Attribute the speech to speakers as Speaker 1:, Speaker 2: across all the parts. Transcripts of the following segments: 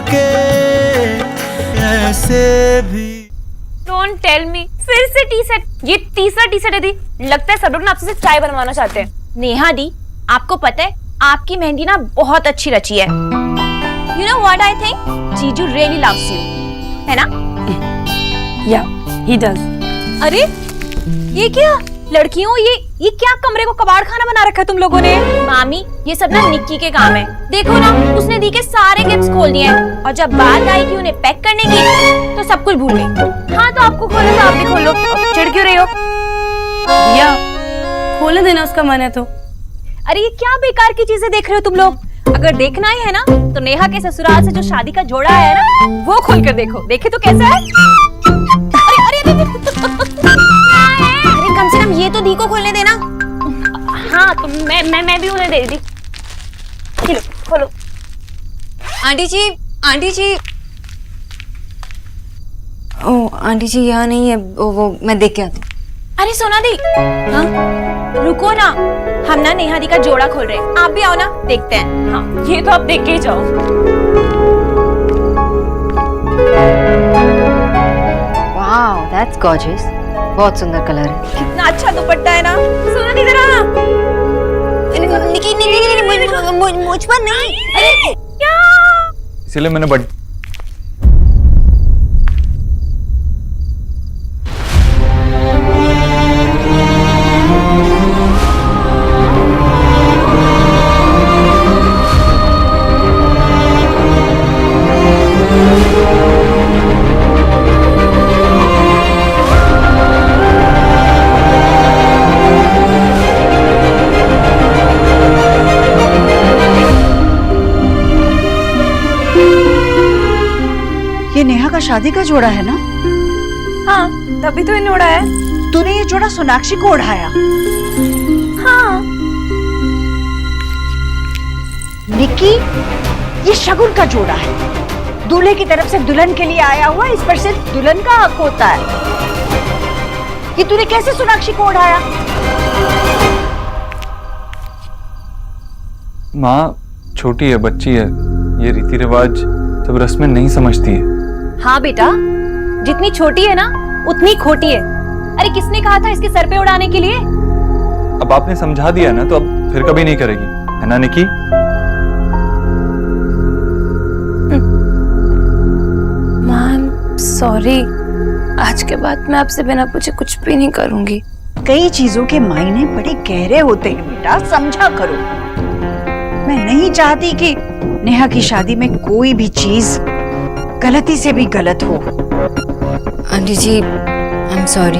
Speaker 1: के ऐसे भी।
Speaker 2: डोंट टेल मी, फिर से टी सेट। ये तीसरा टी सेट है दी। लगता है सब लोग ना आपसे सिर्फ चाय बनवाना चाहते हैं।
Speaker 3: नेहा दी, आपको पता है आपकी मेहंदी ना बहुत अच्छी रची है। You know what I think, जीजू रियली लव्स यू, है ना?
Speaker 2: या ही डज।
Speaker 3: अरे ये क्या लड़कियों, ये क्या कमरे को कबाड़ खाना बना रखा है तुम लोगों ने? मामी ये सब ना निक्की के काम है। देखो ना, उसने दी के सारे गिफ्ट्स खोल दिए हैं और जब बात आई कि उन्हें पैक करने की तो सब कुछ भूल गई। हाँ तो आपको खोलना तो आप भी खोल लो, चिढ़ क्यों रही हो?
Speaker 2: या खोलने देना, उसका मन है तो।
Speaker 3: अरे ये क्या बेकार की चीजें देख रहे हो तुम लोग? अगर देखना ही है ना तो नेहा के ससुराल से जो शादी का जोड़ा आया है ना, वो खोल कर देखो। देखे तो कैसा है? अरे अरे अरे कम से कम ये तो दी को खोलने देना।
Speaker 2: हाँ तो मैं भी उन्हें दे दी। चलो खोलो।
Speaker 4: आंटी जी, आंटी जी। ओ आंटी जी यहाँ नहीं है, वो मैं देख के आती हूँ।
Speaker 3: अरे सोना दी, हाँ रुको ना, हम ना नेहा दी का जोड़ा खोल रहे हैं, आप भी आओ ना, देखते हैं।
Speaker 2: हाँ ये तो आप देख के ही जाओ।
Speaker 4: वाओ दैट्स गॉर्जियस, बहुत सुंदर कलर है।
Speaker 3: कितना अच्छा दुपट्टा है ना। सोना दी जरा। मुझ पर नहीं। अरे क्या?
Speaker 5: इसीलिए मैंने
Speaker 6: ये नेहा का शादी का जोड़ा है ना?
Speaker 3: हाँ तभी तो इन्हें उड़ाया।
Speaker 6: तूने ये जोड़ा सोनाक्षी को उड़ाया?
Speaker 3: हाँ।
Speaker 6: निक्की, ये शगुन का जोड़ा है। दूल्हे की तरफ से दुल्हन के लिए आया हुआ, इस पर सिर्फ दुल्हन का हक होता है। ये तूने कैसे सोनाक्षी को उड़ाया?
Speaker 5: माँ छोटी है, बच्ची है, ये रीति रिवाज सब रस्में नहीं समझती है।
Speaker 3: हाँ बेटा, जितनी छोटी है ना उतनी खोटी है। अरे किसने कहा था इसके सर पे उड़ाने के लिए?
Speaker 5: अब आपने समझा दिया ना, तो अब फिर कभी नहीं करेगी, है ना निकी?
Speaker 2: मैम सॉरी, आज के बाद मैं आपसे बिना पूछे कुछ भी नहीं करूंगी।
Speaker 6: कई चीजों के मायने बड़े गहरे होते हैं बेटा, समझा करो। मैं नहीं चाहती कि नेहा की शादी में कोई भी चीज गलती से भी गलत हो।
Speaker 4: Aunty ji I am sorry,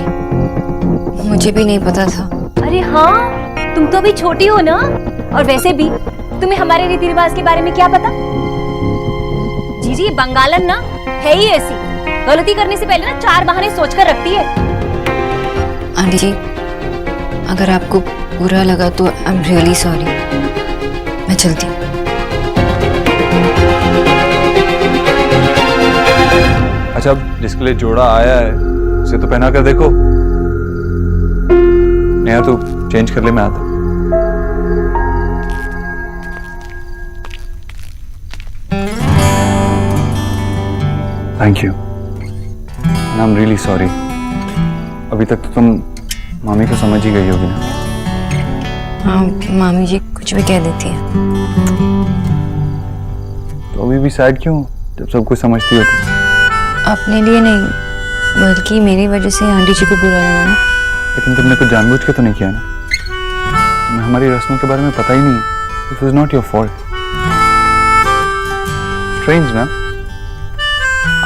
Speaker 4: मुझे भी नहीं पता था।
Speaker 3: अरे हाँ, तुम तो अभी छोटी हो ना, और वैसे भी तुम्हें हमारे रीति रिवाज के बारे में क्या पता? जीजी, ये बंगालन ना है ही ऐसी, गलती करने से पहले ना 4 बहाने सोचकर रखती है।
Speaker 4: आंटी जी अगर आपको बुरा लगा तो आई एम रियली सॉरी, मैं चलती हूँ।
Speaker 5: अच्छा, अब जिसके लिए जोड़ा आया है उसे तो पहना कर देखो। नेहा तू चेंज कर ले, मैं आता। Thank you, I am really sorry. अभी तक तो तुम मामी को समझ ही गई होगी ना?
Speaker 4: हाँ मामी जी कुछ भी कह देती है।
Speaker 5: तो अभी भी सैड क्यों, जब सब कुछ समझती हो तो?
Speaker 4: अपने लिए नहीं, बल्कि मेरी वजह से आंटी जी को बुरा लगा ना।
Speaker 5: लेकिन तुमने कुछ जानबूझ के तो नहीं किया ना? तुम्हें हमारी रस्मों के बारे में पता ही नहीं। It was not your fault. Strange ना,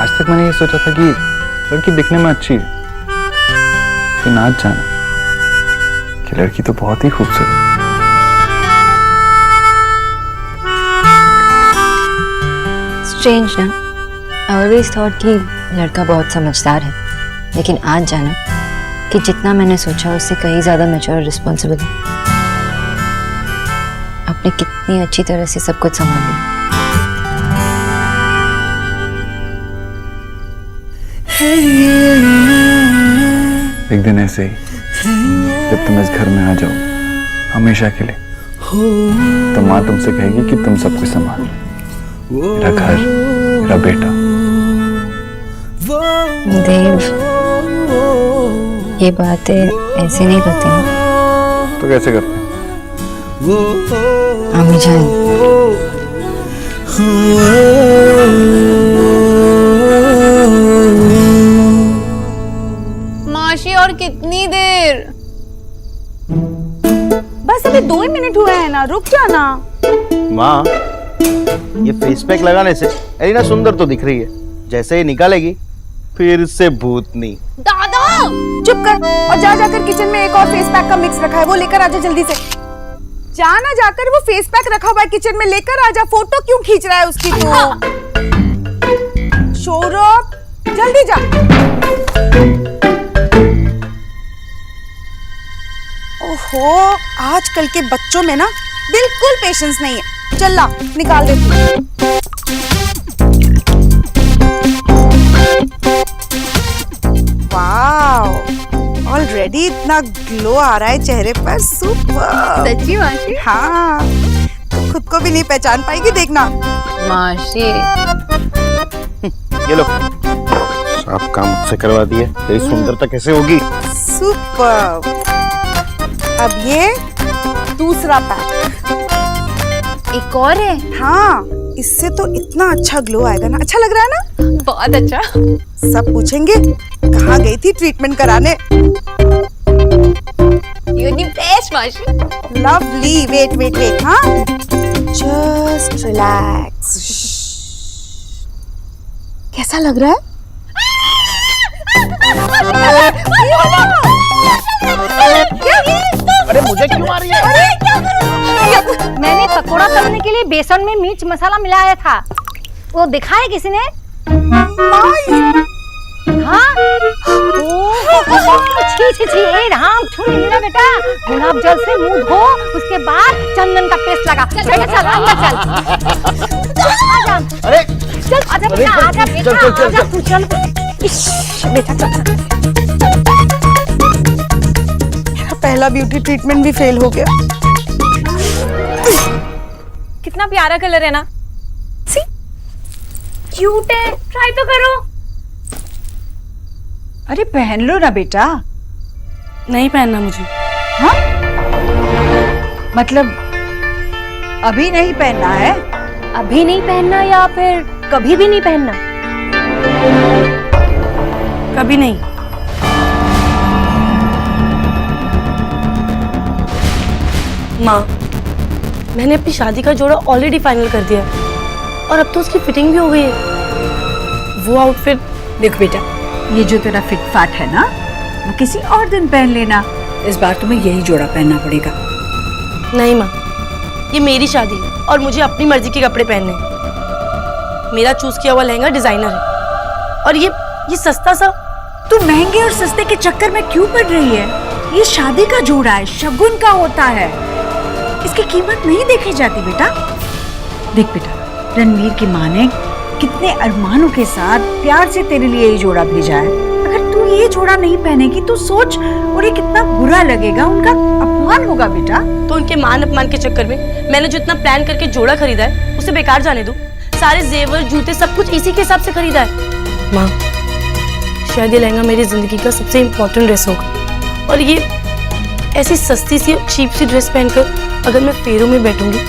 Speaker 5: आज तक मैंने ये सोचा था कि लड़की दिखने में अच्छी है, लेकिन आज जाना कि लड़की तो बहुत ही खूबसूरत है।
Speaker 4: स्ट्रेंज ना, आई ऑलवेज थॉट कि लड़का बहुत समझदार है, लेकिन आज जाना कि जितना मैंने सोचा उससे कहीं ज्यादा मैच्योर और रिस्पॉन्सिबल है। आपने कितनी अच्छी तरह से सब कुछ संभाल लिया।
Speaker 5: एक दिन ऐसे ही जब तुम इस घर में आ जाओ हमेशा के लिए, तो माँ तुमसे कहेगी कि तुम सब कुछ संभाल लो। मेरा घर, मेरा बेटा।
Speaker 4: देव, ये बातें ऐसे नहीं करती ना।
Speaker 5: तो कैसे करते हैं?
Speaker 4: अम्मी जान,
Speaker 3: माशी और कितनी देर?
Speaker 6: बस अभी 2 ही मिनट हुए हैं ना, रुक जाना।
Speaker 1: माँ, ये फेस पैक लगाने से एलिना सुंदर तो दिख रही है, जैसे ही निकालेगी फिर से भूतनी।
Speaker 3: दादा
Speaker 6: चुप कर और जा जाकर किचन में एक और फेस पैक का मिक्स रखा है, वो लेकर आजा जल्दी से। जाना, जाकर वो फेस पैक रखा हुआ है किचन में, लेकर आजा। फोटो क्यों खींच रहा है उसकी तो? सौरभ, जल्दी जा। ओहो, आजकल के बच्चों में ना बिल्कुल पेशेंस नहीं है। चल ला, निकाल देती हूँ। वाओ, ऑलरेडी इतना ग्लो आ रहा है चेहरे पर। सुपर।
Speaker 3: सच्ची माशी?
Speaker 6: हाँ, तो खुद को भी नहीं पहचान पाएगी, देखना।
Speaker 3: माशी
Speaker 1: ये लो, सब काम मुझसे करवा दिए, तेरी सुंदरता कैसे होगी?
Speaker 6: सुपर। अब ये दूसरा पैक।
Speaker 3: एक और है?
Speaker 6: हाँ, इससे तो इतना अच्छा ग्लो आएगा ना। अच्छा लग रहा है ना?
Speaker 3: बहुत अच्छा।
Speaker 6: सब पूछेंगे कहाँ गई थी ट्रीटमेंट कराने।
Speaker 3: You're the best, माशी।
Speaker 6: लवली। वेट वेट वेट, हाँ, जस्ट रिलैक्स। कैसा लग रहा है?
Speaker 1: अरे मुझे क्यों आ रही है?
Speaker 7: मैंने पकोड़ा तलने के लिए बेसन में मिर्च मसाला मिलाया था, वो दिखा है किसी ने? हाँ? छी छी छी, ए राम, छू नहीं ना बेटा। गुलाब जल से मुंह धो, उसके बाद चंदन का पेस्ट लगा। चल चल अंदर चल। आजा,
Speaker 1: अरे
Speaker 7: चल आजा बेटा, आजा बेटा, आजा तू चल। इश्श, बेटा चल।
Speaker 6: पहला ब्यूटी ट्रीटमेंट भी फेल हो गया।
Speaker 2: कितना प्यारा कलर है ना। सी, क्यूट है, ट्राई तो करो।
Speaker 6: अरे पहन लो ना बेटा।
Speaker 3: नहीं पहनना मुझे।
Speaker 6: हाँ? मतलब अभी नहीं पहनना है?
Speaker 7: अभी नहीं पहनना या फिर कभी भी नहीं पहनना?
Speaker 3: कभी नहीं। माँ, मैंने अपनी शादी का जोड़ा ऑलरेडी फाइनल कर दिया है और अब तो उसकी फिटिंग भी हो गई है। वो आउटफिट
Speaker 6: देख बेटा, ये जो तेरा फिट फाट है ना, वो किसी और दिन पहन लेना। इस बार तुम्हें यही जोड़ा पहनना पड़ेगा।
Speaker 3: नहीं माँ, ये मेरी शादी है और मुझे अपनी मर्जी के कपड़े पहनने हैं। मेरा चूज किया हुआ लहंगा डिजाइनर है और ये सस्ता सा।
Speaker 6: तू महंगे और सस्ते के चक्कर में क्यों पड़ रही है? ये शादी का जोड़ा है, शगुन का होता है, इसकी कीमत नहीं देखी जाती बेटा। देख बेटा, रणवीर की माँ ने कितने अरमानों के साथ प्यार से तेरे लिए ये जोड़ा भेजा है। अगर तू ये जोड़ा नहीं पहनेगी तो सोच, उन्हें कितना बुरा लगेगा, उनका अपमान होगा बेटा।
Speaker 3: तो उनके मान अपमान के चक्कर में मैंने जो इतना प्लान करके जोड़ा खरीदा है उसे बेकार जाने दो। सारे जेवर जूते सब कुछ इसी के हिसाब से खरीदा है। माँ, शायद ये लहंगा मेरी जिंदगी का सबसे इम्पोर्टेंट ड्रेस होगा और ये ऐसी सस्ती सी चीप सी ड्रेस पहनकर अगर मैं फेरों में बैठूंगी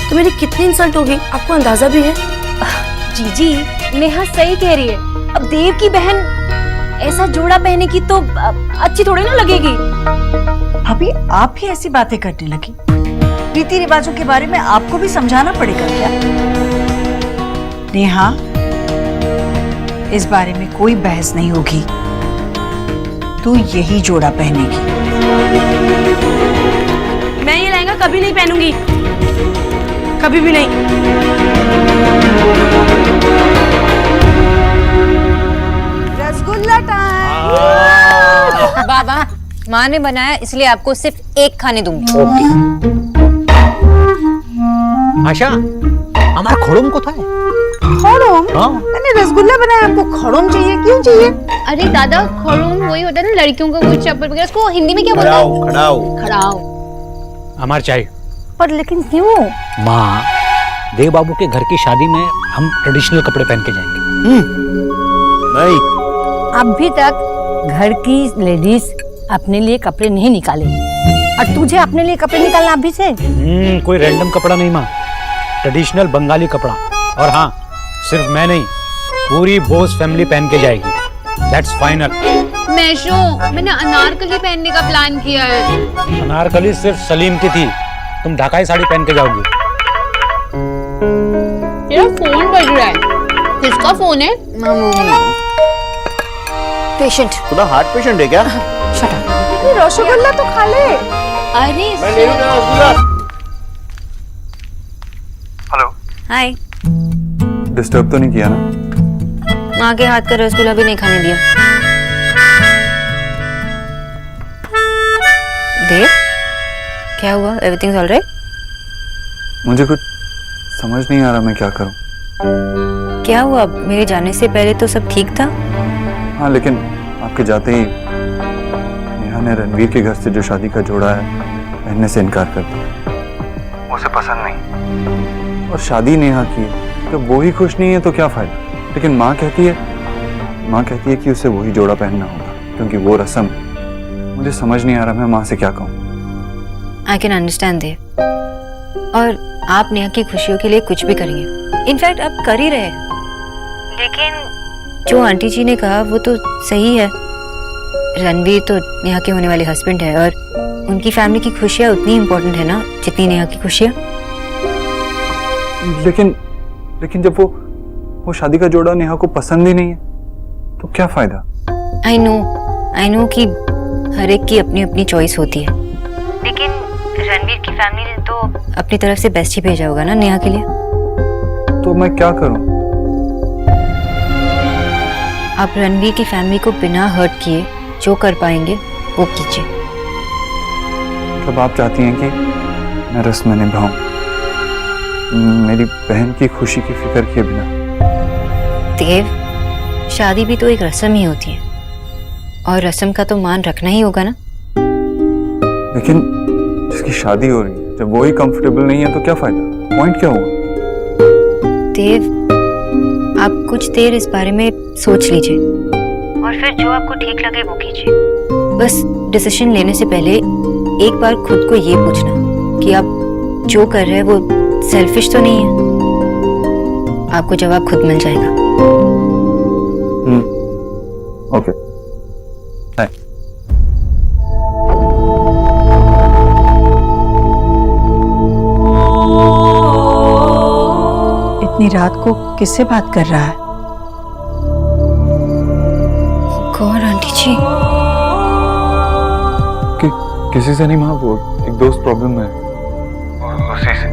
Speaker 3: तो मेरी कितनी इंसल्ट होगी, आपको अंदाजा भी है?
Speaker 7: जीजी, नेहा सही कह रही है। अब देव की बहन ऐसा जोड़ा पहने की तो अच्छी थोड़ी ना लगेगी।
Speaker 6: अभी आप ही ऐसी बातें करने लगी। रीति रिवाजों के बारे में आपको भी समझाना पड़ेगा क्या? नेहा, इस बारे में कोई बहस नहीं होगी। तू यही जोड़ा पहनेगी।
Speaker 3: मैं ये लहंगा कभी नहीं पहनूंगी, कभी भी नहीं।
Speaker 6: रसगुल्ला टाइम।
Speaker 4: बाबा, माँ ने बनाया इसलिए आपको सिर्फ एक खाने दूंगी।
Speaker 8: आशा, हमारा खोड़म को था।
Speaker 6: खड़ोम?
Speaker 8: हाँ।
Speaker 6: मैंने रसगुल्ला बनाया, आपको खड़ोम चाहिए? क्यों चाहिए?
Speaker 7: अरे दादा, खड़ूम वही होता है ना लड़कियों का कोई चप्पल वगैरह, उसको हिंदी में क्या बोलते हैं?
Speaker 1: खड़ाओ।
Speaker 7: खड़ाओ।
Speaker 8: हमार चाहिए।
Speaker 7: पर लेकिन क्यों?
Speaker 8: माँ, देव बाबू के घर की शादी में हम ट्रेडिशनल कपड़े पहन के जाएंगे।
Speaker 1: नहीं,
Speaker 7: अभी तक घर की लेडीज अपने लिए कपड़े नहीं निकाले और तुझे अपने लिए कपड़े निकालना अभी से?
Speaker 8: कोई रैंडम कपड़ा नहीं माँ, ट्रेडिशनल बंगाली कपड़ा। और हाँ, सिर्फ मैं नहीं, पूरी बोस फैमिली पहन के जाएगी। That's final.
Speaker 2: मैंने अनारकली पहनने का प्लान किया है।
Speaker 8: अनारकली सिर्फ सलीम की थी, तुम ढाकाई साड़ी पहन के जाओगी।
Speaker 2: मेरा फोन बज रहा है। किसका फोन है?
Speaker 4: पेशेंट।
Speaker 1: खुदा हार्ट पेशेंट है क्या?
Speaker 3: रसगुल्ला तो खा ले।
Speaker 2: अरे
Speaker 1: मैं ले लूंगा रसगुल्ला।
Speaker 5: हेलो,
Speaker 4: हाय।
Speaker 5: डिस्टर्ब तो नहीं किया ना?
Speaker 4: माँ के हाथ का रसगुल्ला भी नहीं खाने दिया। देव, क्या हुआ? Everything all right?
Speaker 5: मुझे कुछ समझ नहीं आ रहा मैं क्या करूं।
Speaker 4: क्या हुआ? मेरे जाने से पहले तो सब ठीक था।
Speaker 5: हाँ, लेकिन आपके जाते ही नेहा ने रणवीर के घर से जो शादी का जोड़ा है पहनने से इनकार कर दिया। उसे पसंद नहीं और शादी नेहा की है। जब वो ही खुश नहीं है तो क्या फायदा? लेकिन माँ कहती है कि उसे वही जोड़ा पहनना होगा क्योंकि वो रस्म है। मुझे समझ नहीं आ रहा मैं माँ से क्या कहूँ।
Speaker 4: आई कैन अंडरस्टैंड देव, और आप नेहा की खुशियों के लिए कुछ भी करेंगे। इनफैक्ट आप कर ही रहे। लेकिन जो आंटी जी ने कहा वो तो सही है। रणवीर तो नेहा के होने वाले हस्बैंड है और उनकी फैमिली की खुशियाँ उतनी इम्पोर्टेंट है ना जितनी नेहा की खुशियाँ।
Speaker 5: लेकिन जब वो शादी का जोड़ा नेहा को पसंद ही नहीं है तो क्या फायदा?
Speaker 4: आई नो कि हर एक की अपनी अपनी चॉइस होती है, लेकिन रणवीर की फैमिली ने तो अपनी तरफ से बेस्ट ही भेजा होगा ना नेहा के लिए।
Speaker 5: तो मैं क्या करूं?
Speaker 4: आप रणवीर की फैमिली को बिना हर्ट किए जो कर पाएंगे वो कीजिए।
Speaker 5: मतलब आप चाहती हैं कि मैं रस्म निभाऊं, मेरी बहन की खुशी की फिक्र किए बिना?
Speaker 4: देव, शादी भी तो एक रस्म ही होती है और रस्म का तो मान रखना ही होगा ना।
Speaker 5: लेकिन जिसकी शादी हो रही है जब वो ही कंफर्टेबल नहीं है तो क्या फायदा? पॉइंट क्या हुआ?
Speaker 4: देव, आप कुछ देर इस बारे में सोच लीजिए और फिर जो आपको ठीक लगे वो कीजिए। बस डिसीजन लेने से पहले एक बार खुद को ये पूछना कि आप जो कर रहे हैं वो सेल्फिश तो नहीं है। आपको जवाब खुद मिल जाएगा।
Speaker 5: Okay, bye.
Speaker 6: इतनी रात को किससे बात कर रहा है?
Speaker 4: कौन आंटी जी?
Speaker 5: किसी से नहीं माँ, वो एक दोस्त प्रॉब्लम में है उसी से।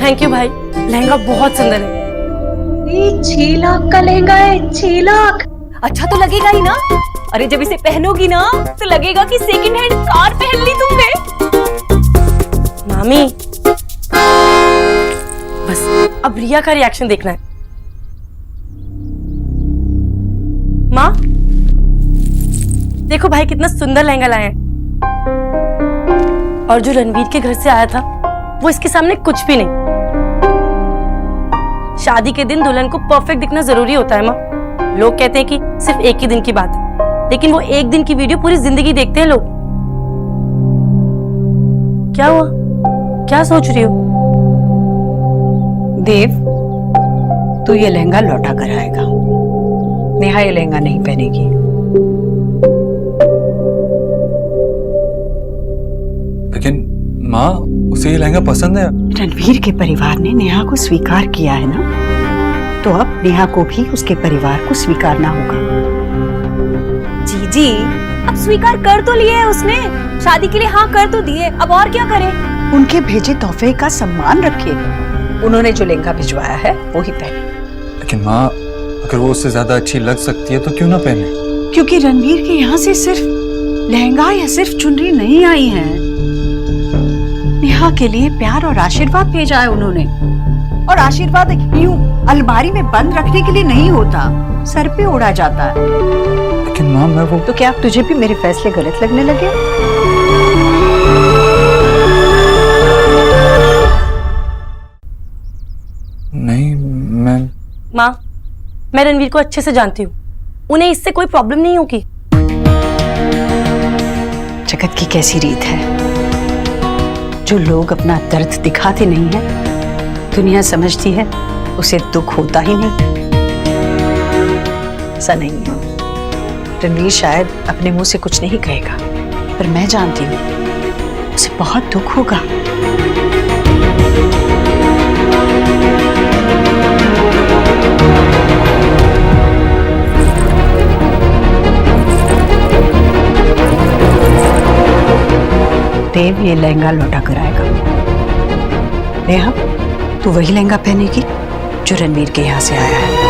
Speaker 3: थैंक यू भाई, लहंगा बहुत सुंदर है।
Speaker 6: 6 लाख का लहंगा है, 6 लाख।
Speaker 3: अच्छा तो लगेगा ही ना। अरे जब इसे पहनोगी ना तो लगेगा कि सेकंड हैंड कार पहन ली तुमने। मामी, बस अब रिया का रिएक्शन देखना है। माँ देखो भाई कितना सुंदर लहंगा लाए हैं, और जो रणवीर के घर से आया था वो इसके सामने कुछ भी नहीं। शादी के दिन दुल्हन को परफेक्ट दिखना जरूरी होता है माँ। लोग कहते हैं कि सिर्फ एक ही दिन की बात है, लेकिन वो एक दिन की वीडियो पूरी जिंदगी देखते हैं लोग। क्या हुआ? क्या सोच रही हो?
Speaker 6: देव, तू ये लहंगा लौटा कर आएगा। नेहा ये लहंगा नहीं पहनेगी।
Speaker 5: लेकिन माँ, उसे ये लहंगा पसंद है।
Speaker 6: रणवीर के परिवार ने नेहा को स्वीकार किया है ना, तो अब नेहा को भी उसके परिवार को स्वीकारना होगा।
Speaker 3: जी अब स्वीकार कर तो लिया है उसने, शादी के लिए हाँ कर तो दिए, अब और क्या करे?
Speaker 6: उनके भेजे तोहफे का सम्मान रखिएगा। उन्होंने जो लहंगा भिजवाया है वो ही पहने।
Speaker 5: लेकिन माँ, अगर वो उससे ज्यादा अच्छी लग सकती है तो क्यों ना पहने?
Speaker 6: क्योंकि रणवीर के यहाँ से सिर्फ लहंगा या सिर्फ चुनरी नहीं आई है, नेहा नेहा के लिए प्यार और आशीर्वाद भेजा है उन्होंने। और आशीर्वाद यूं अलमारी में बंद रखने के लिए नहीं होता, सर पे ओढ़ा जाता है।
Speaker 5: लेकिन माँ मैं वो
Speaker 6: तो क्या अब तुझे भी मेरे फैसले गलत लगने लगे?
Speaker 5: नहीं, मैं
Speaker 9: माँ, मैं रणवीर को अच्छे से जानती हूँ, उन्हें इससे कोई प्रॉब्लम नहीं होगी।
Speaker 6: जगत की कैसी रीत है, जो लोग अपना दर्द दिखाते नहीं है, दुनिया समझती है उसे दुख होता ही नहीं। ऐसा नहीं है। रणवीर शायद अपने मुंह से कुछ नहीं कहेगा, पर मैं जानती हूँ उसे बहुत दुख होगा। देव ये लहंगा लौटा कर आएगा। नेहा, तू वही लहंगा पहनेगी जो रणवीर के यहाँ से आया है।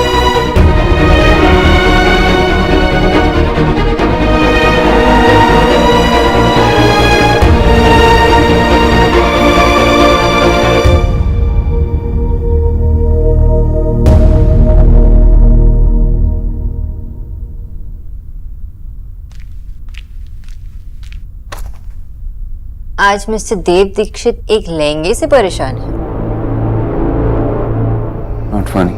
Speaker 4: आज मिस्टर देव दीक्षित एक लहंगे से परेशान है।
Speaker 5: Not funny.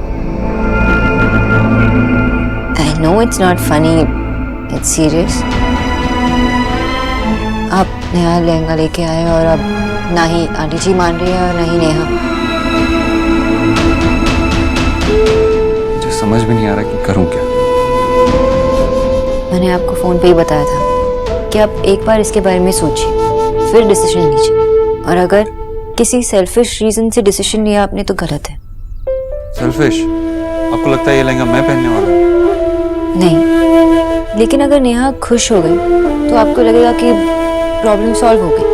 Speaker 4: I know it's not funny, it's serious. आप नया लहंगा लेके आए और अब ना ही आंटी जी मान रही है और ना ही नेहा।
Speaker 5: मुझे समझ भी नहीं आ रहा कि करूं क्या।
Speaker 4: मैंने आपको फोन पे ही बताया था कि आप एक बार इसके बारे में सोचिए, फिर डिसीजन लीजिए। और अगर किसी सेल्फिश रीजन से डिसीजन लिया आपने तो गलत है।
Speaker 5: सेल्फिश? आपको लगता है ये लहंगा मैं पहनने वाला हूं?
Speaker 4: नहीं, लेकिन अगर नेहा खुश हो गई तो आपको लगेगा कि प्रॉब्लम सॉल्व हो गई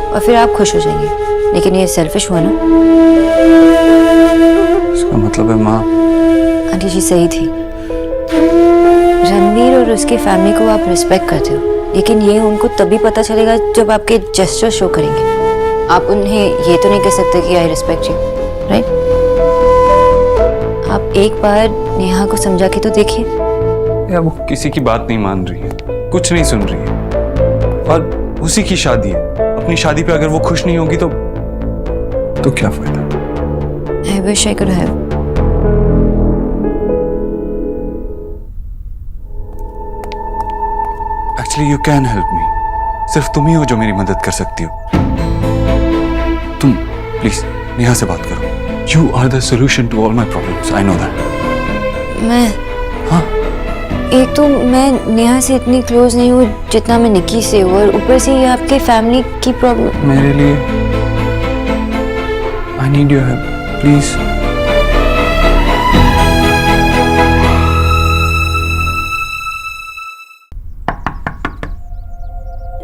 Speaker 4: और फिर आप खुश हो जाएंगे। लेकिन ये सेल्फिश हुआ ना।
Speaker 5: इसका मतलब है माँ,
Speaker 4: आंटी जी सही थी। रणवीर और उसकी फैमिली को आप रिस्पेक्ट करते हो, लेकिन ये उनको तभी पता चलेगा जब आपके जेस्चर शो करेंगे। आप उन्हें ये तो नहीं कह सकते कि आई रिस्पेक्ट यू, राइट? आप एक बार नेहा को समझा के तो देखिए।
Speaker 5: या वो किसी की बात नहीं मान रही है, कुछ नहीं सुन रही है, और उसी की शादी है। अपनी शादी पे अगर वो खुश नहीं होगी तो क्या फायदा?
Speaker 4: I wish I could have.
Speaker 5: Actually you can help me. सिर्फ तुम ही हो जो मेरी मदद कर सकती हो। तुम प्लीज नेहा से बात करो। You are the solution to all my problems, I know that.
Speaker 4: मैं
Speaker 5: हाँ,
Speaker 4: एक तो मैं नेहा से इतनी क्लोज नहीं हूँ जितना मैं निकी से हूँ, और ऊपर से ये आपके फैमिली की प्रॉब्लम।
Speaker 5: मेरे लिए I need your help please.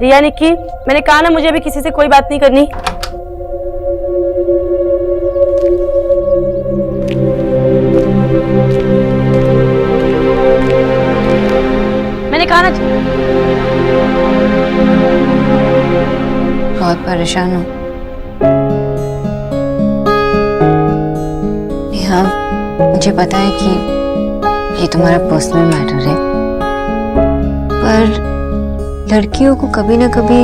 Speaker 9: Riya, Nikki, मैंने कहा ना मुझे अभी किसी से कोई बात नहीं करनी। मैंने कहा ना।
Speaker 4: बहुत परेशान हूँ नेहा। मुझे पता है कि ये तुम्हारा पर्सनल मैटर है, पर लड़कियों को कभी ना कभी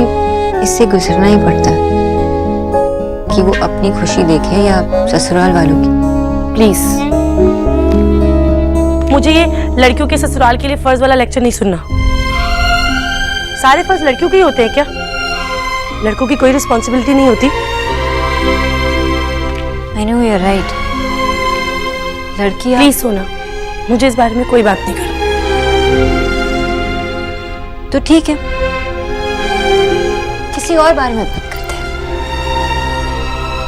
Speaker 4: इससे गुजरना ही पड़ता है कि वो अपनी खुशी देखे या ससुराल वालों की।
Speaker 9: प्लीज, मुझे ये लड़कियों के ससुराल के लिए फर्ज वाला लेक्चर नहीं सुनना। सारे फर्ज लड़कियों के ही होते हैं क्या? लड़कों की कोई रिस्पॉन्सिबिलिटी नहीं होती?
Speaker 4: I know you are right. लड़कियां।
Speaker 9: प्लीज सोना, मुझे इस बारे में कोई बात नहीं करनी।
Speaker 4: तो ठीक है, किसी और बारे में बात करते हैं।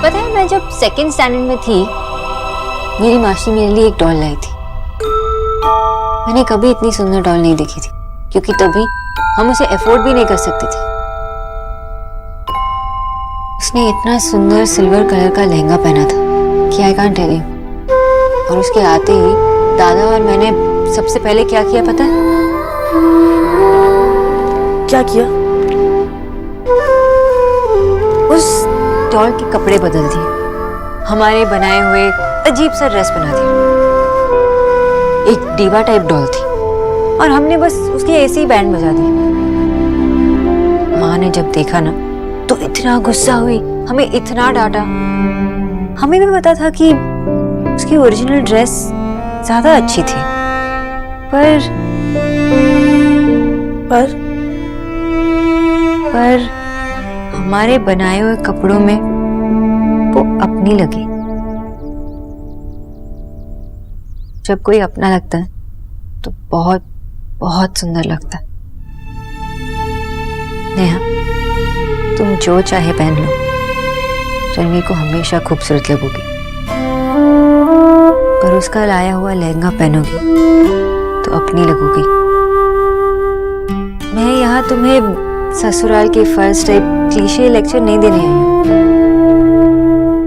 Speaker 4: पता है, मैं जब सेकंड स्टैंडर्ड में थी, मेरी मासी मेरे लिए एक डॉल लाई थी। मैंने कभी इतनी सुंदर डॉल नहीं देखी थी, क्योंकि तभी हम उसे अफोर्ड भी नहीं कर सकते थे। उसने इतना सुंदर सिल्वर कलर का लहंगा पहना था कि आई कांट टेल यू। और उसके आते ही दादा और मैंने सबसे पहले क्या किया पता है?
Speaker 9: क्या किया?
Speaker 4: उस डॉल के कपड़े बदल दिए, हमारे बनाए हुए अजीब सा ड्रेस बना दिया। एक डीवा टाइप डॉल थी और हमने बस उसकी ऐसी ही बैंड बजा दी। माँ ने जब देखा ना तो इतना गुस्सा हुई, हमें इतना डांटा। हमें भी पता था कि उसकी ओरिजिनल ड्रेस ज्यादा अच्छी थी, पर हमारे बनाए हुए कपड़ों में वो अपनी लगी। जब कोई अपना लगता है तो बहुत बहुत सुंदर लगता है। नेहा, तुम जो चाहे पहन लो, रणवीर को हमेशा खूबसूरत लगोगी। पर उसका लाया हुआ लहंगा पहनोगी तो अपनी लगोगी। मैं यहाँ तुम्हें ससुराल के फर्स्ट टाइप क्लीशे लेक्चर नहीं देने आई हूँ।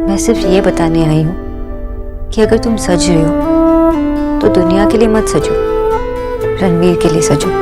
Speaker 4: मैं सिर्फ ये बताने आई हूँ कि अगर तुम सज रहे हो तो दुनिया के लिए मत सजो, रणवीर के लिए सजो।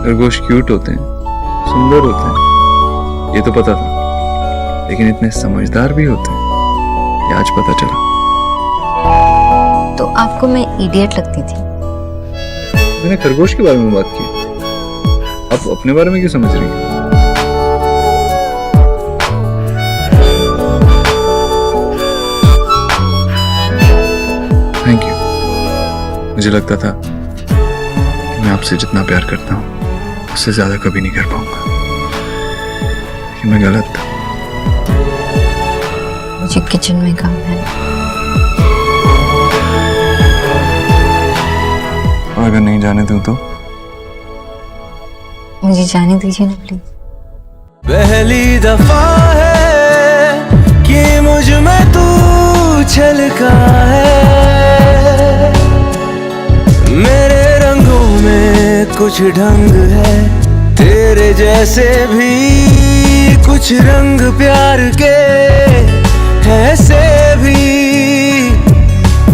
Speaker 5: खरगोश क्यूट होते हैं, सुंदर होते हैं, ये तो पता था, लेकिन इतने समझदार भी होते हैं, ये आज पता चला।
Speaker 4: तो आपको मैं इडियट लगती थी?
Speaker 5: मैंने खरगोश के बारे में बात की, आप अपने बारे में क्यों समझ रही हैं? Thank you. मुझे लगता था कि मैं आपसे जितना प्यार करता हूँ उससे ज्यादा कभी नहीं कर पाऊंगा, लेकिन मैं गलत था।
Speaker 4: मुझे किचन में काम है,
Speaker 5: और अगर नहीं जाने दूं तो?
Speaker 4: मुझे जाने दीजिए ना प्लीज।
Speaker 10: पहली दफा है कि मुझ में तू छलका है, मेरे रंगों में कुछ ढंग है, तेरे जैसे भी कुछ रंग प्यार के, ऐसे भी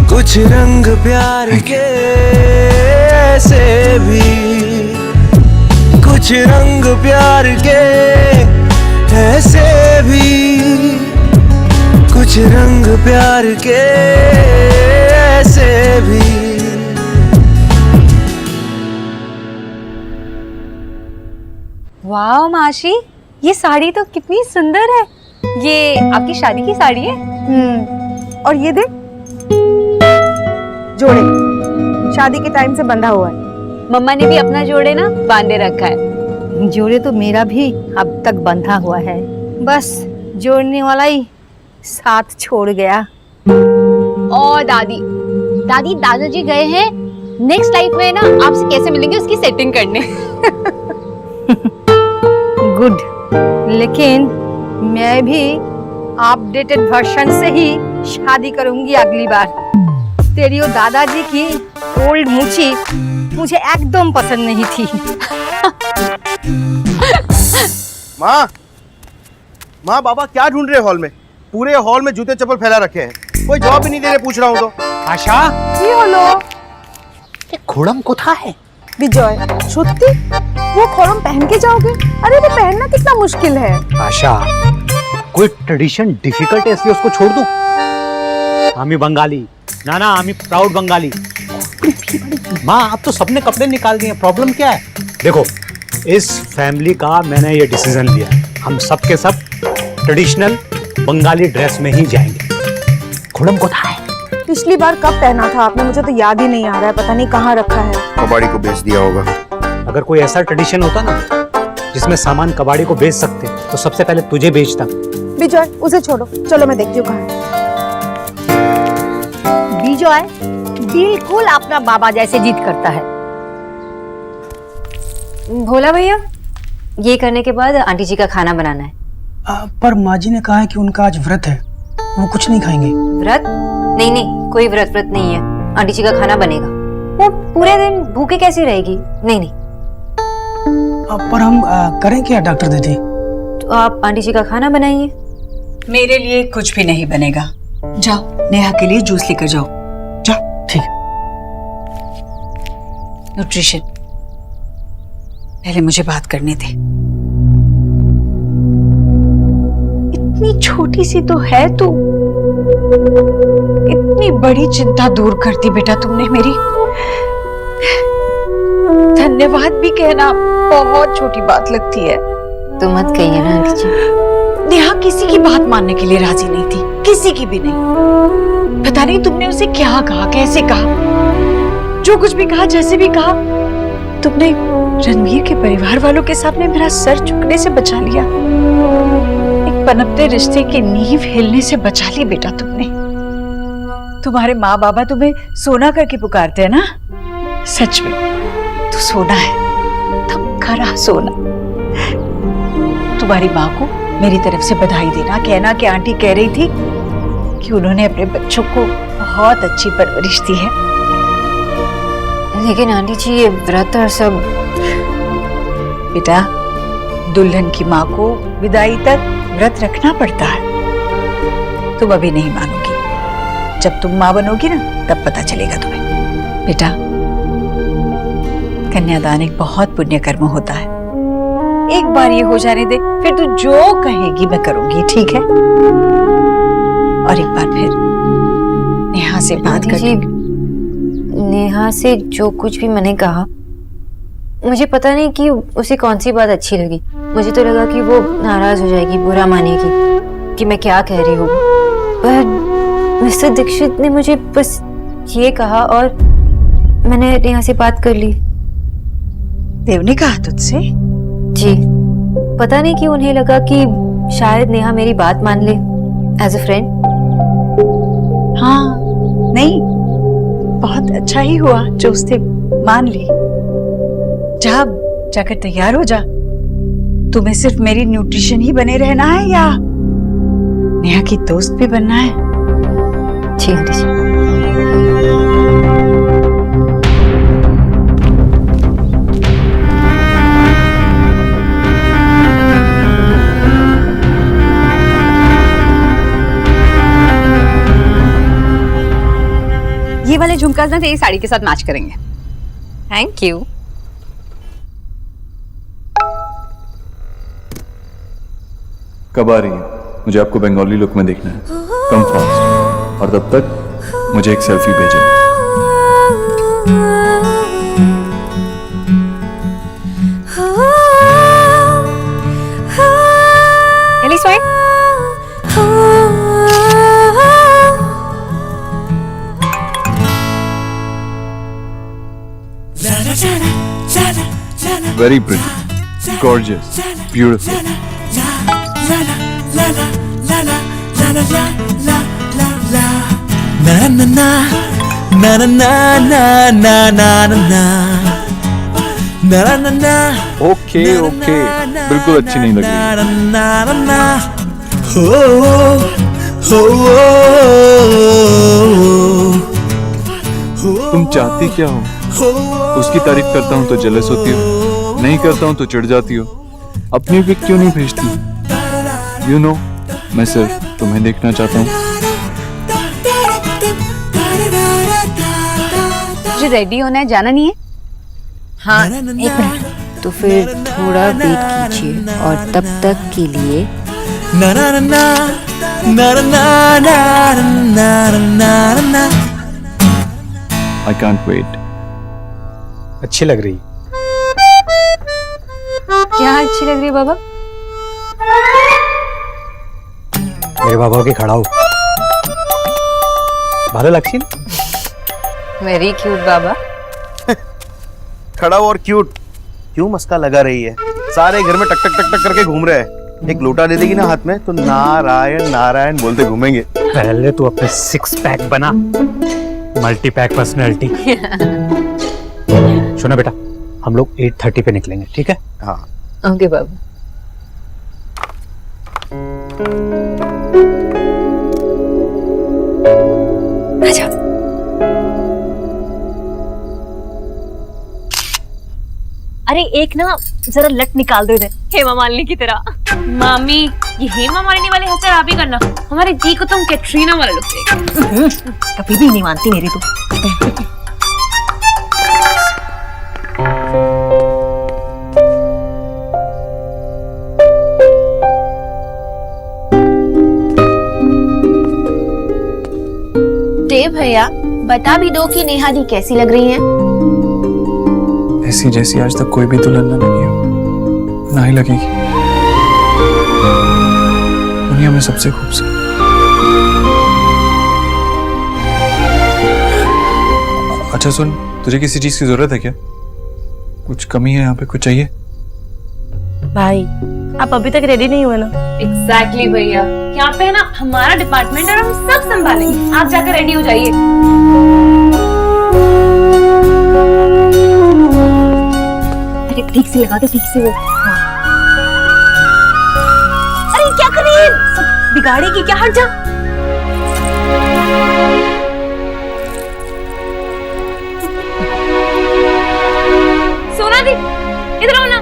Speaker 10: कुछ रंग प्यार के, ऐसे भी कुछ रंग प्यार के, ऐसे भी कुछ रंग प्यार के, ऐसे भी।
Speaker 3: वाह माशी, ये साड़ी तो कितनी सुंदर है। ये आपकी शादी की साड़ी है?
Speaker 7: और ये देख, जोड़े शादी के टाइम से बंधा हुआ है।
Speaker 3: मम्मा ने भी अपना जोड़े ना बांधे रखा है।
Speaker 7: जोड़े तो मेरा भी अब तक बंधा हुआ है, बस जोड़ने वाला ही साथ छोड़ गया।
Speaker 3: और दादी दादाजी गए हैं नेक्स्ट लाइफ में ना आपसे कैसे मिलेंगे उसकी सेटिंग करने।
Speaker 7: गुड, लेकिन मैं भी अपडेटेड वर्जन से ही शादी करूंगी अगली बार। तेरी और दादाजी की ओल्ड मूछी मुझे एकदम पसंद नहीं थी।
Speaker 1: माँ बाबा क्या ढूंढ रहे हॉल में? पूरे हॉल में जूते चप्पल फैला रखे हैं, कोई जवाब भी नहीं दे रहे, पूछ रहा हूँ तो।
Speaker 8: आशा,
Speaker 7: কি হলো?
Speaker 8: घोड़म कोथा है?
Speaker 7: विजय, सত্যি वो खरम पहन के जाओगे? अरे वो पहनना कितना मुश्किल है।
Speaker 8: आशा, कोई ट्रेडिशन डिफिकल्ट है इसलिए उसको छोड़ दूं? आमी बंगाली, ना आमी प्राउड बंगाली। माँ अब तो सबने कपड़े निकाल दिए, प्रॉब्लम क्या है? देखो, इस फैमिली का मैंने ये डिसीजन लिया, हम सब के सब ट्रेडिशनल बंगाली ड्रेस में ही जाएंगे। घोड़म कोथा है?
Speaker 3: पिछली बार कब पहना था आपने? मुझे तो याद ही नहीं आ रहा है, पता नहीं कहाँ रखा है।
Speaker 1: कबाड़ी को बेच दिया होगा।
Speaker 8: अगर कोई ऐसा ट्रेडिशन होता ना जिसमें सामान कबाड़ी को बेच सकते तो सबसे पहले तुझे बेचता।
Speaker 3: विजय उसे छोड़ो, चलो मैं देखती हूँ कहाँ है।
Speaker 7: विजय बिल्कुल अपना बाबा जैसे जिद करता है।
Speaker 4: भोला भैया, ये करने के बाद आंटी जी का खाना बनाना है।
Speaker 11: पर माँ जी ने कहा है कि उनका आज व्रत है, वो कुछ नहीं खाएंगे।
Speaker 4: व्रत? नहीं नहीं, कोई व्रत नहीं है। आंटी जी का खाना बनेगा। वो पूरे दिन भूखे कैसी रहेगी? नहीं नहीं।
Speaker 11: पर हम करें क्या डॉक्टर दीदी?
Speaker 4: तो आप आंटी जी का खाना बनाइए।
Speaker 6: मेरे लिए कुछ भी नहीं बनेगा। जाओ नेहा के लिए जूस लेकर जाओ। जाओ।
Speaker 11: ठीक।
Speaker 6: न्यूट्रिशन, पहले मुझे बात करने दे। इतनी छोटी सी तो है तू, इतनी बड़ी चिंता दूर कर दी बेटा तुमने मेरी। धन्यवाद भी कहना बहुत छोटी बात लगती है।
Speaker 4: तो मत कहिए ना आंटी जी।
Speaker 6: नेहा किसी की बात मानने के लिए राजी नहीं थी, किसी की भी नहीं। पता नहीं तुमने उसे क्या कहा, कैसे कहा, जो कुछ भी कहा, जैसे भी कहा, तुमने रणवीर के परिवार वालों के सामने मेरा सर झुकने से बचा लिया। एक पनपते रिश्ते की नींव हिलने से बचा ली बेटा तुमने। तुम्हारे माँ बाबा तुम्हें सोना करके पुकारते हैं ना, सच में तू सोना है, तुम खरा सोना। तुम्हारी माँ को मेरी तरफ से बधाई देना, कहना कि आंटी कह रही थी कि उन्होंने अपने बच्चों को बहुत अच्छी परवरिश दी है।
Speaker 4: लेकिन आंटी जी ये व्रत और सब।
Speaker 6: बेटा, दुल्हन की माँ को विदाई तक व्रत रखना पड़ता है। तुम अभी नहीं मानोगी, जब तुम माँ बनोगी ना तब पता चलेगा तुम्हें। बेटा, कन्यादान एक बहुत पुण्य कर्म होता है। एक बार ये हो जाने दे, फिर तू जो कहेगी मैं करूंगी, ठीक है? और एक बार फिर नेहा से बात कर लूंगी।
Speaker 4: नेहा से जो कुछ भी मैंने कहा, मुझे पता नहीं कि उसे कौन सी बात अच्छी लगी। मुझे तो लगा कि वो नाराज हो जाएगी, बुरा मानेगी कि मैं क्या कह रही हूँ। पर मिस्टर दीक्षित ने मुझे बस ये कहा और मैंने नेहा से बात कर ली।
Speaker 6: देव ने कहा तुझसे?
Speaker 4: जी, पता नहीं कि उन्हें लगा कि शायद नेहा मेरी बात मान ले एज अ फ्रेंड।
Speaker 6: हाँ, नहीं, बहुत अच्छा ही हुआ जो उसने मान ली। जाकर तैयार हो जा। तुम्हें सिर्फ मेरी न्यूट्रिशन ही बने रहना है या नेहा की दोस्त भी बनना है?
Speaker 4: जी आंटी जी।
Speaker 7: ये वाले झुमका ना तेरी साड़ी के साथ मैच करेंगे।
Speaker 4: Thank you.
Speaker 5: कब आ रही है? मुझे आपको बंगाली लुक में देखना है। Come fast. और तब तक मुझे एक सेल्फी भेजें।
Speaker 7: Ellie Swain?
Speaker 5: Very pretty, gorgeous, beautiful.
Speaker 10: Na na na na na na na na na na na na na।
Speaker 5: Okay okay, बिल्कुल अच्छी नहीं लग रही। तुम चाहती क्या हो? उसकी तारीफ करता हूँ तो जेलस होती हो, नहीं करता हूँ तो चिढ़ जाती हो। अपनी पिक क्यों नहीं भेजती? यू नो, मैं सिर्फ तुम्हें देखना चाहता हूँ।
Speaker 7: मुझे रेडी होना है, जाना नहीं है?
Speaker 4: हाँ, एक मिनट। तो फिर थोड़ा वेट कीजिए और तब तक के लिए
Speaker 10: na na na na na na na na na na।
Speaker 5: I can't wait।
Speaker 8: अच्छी लग रही।
Speaker 4: क्या अच्छी लग रही है बाबा?
Speaker 8: मेरे बाबा के खड़ा हो। ভালো লাগছে না?
Speaker 4: वेरी क्यूट बाबा।
Speaker 1: खड़ा और क्यूट क्यों मस्का लगा रही है? सारे घर में टक टक टक टक करके घूम रहे हैं। एक लोटा दे देगी ना हाथ में तो नारायण नारायण बोलते घूमेंगे।
Speaker 8: पहले तो अपने 6 पैक बना, मल्टी पैक पर्सनैलिटी। सुनो बेटा, हम लोग 8:30 पे निकलेंगे, ठीक है?
Speaker 1: हाँ
Speaker 4: ओके बाबा। आजा।
Speaker 3: अरे एक ना जरा लट निकाल दो इधर, हेमा मालिनी की तरह।
Speaker 2: मामी, ये हेमा मालिनी वाले हेयर स्टाइल आप ही करना। हमारे दी को तुम कैटरीना वाला लुक देगा।
Speaker 3: कभी भी नहीं मानती मेरी तो।
Speaker 4: देव भैया, बता भी दो कि नेहा दी कैसी लग रही हैं?
Speaker 5: ऐसी जैसी आज तक कोई भी दुल्हन ना लगी हो, ना ही लगेगी। दुनिया में सबसे खूबसूरत। अच्छा सुन, तुझे किसी चीज की जरूरत है क्या? कुछ कमी है यहाँ पे, कुछ चाहिए?
Speaker 9: भाई आप अभी तक रेडी नहीं हुए ना?
Speaker 2: एग्जैक्टली भैया, यहाँ पे है ना हमारा डिपार्टमेंट और हम सब संभालेंगे। आप जाकर रेडी हो जाइए।
Speaker 3: अरे ठीक से लगा दो, ठीक से वो। हाँ। अरे क्या कर रही है? सब बिगाड़ेगी क्या? हट जा।
Speaker 2: सोना दी, इधर आओ ना।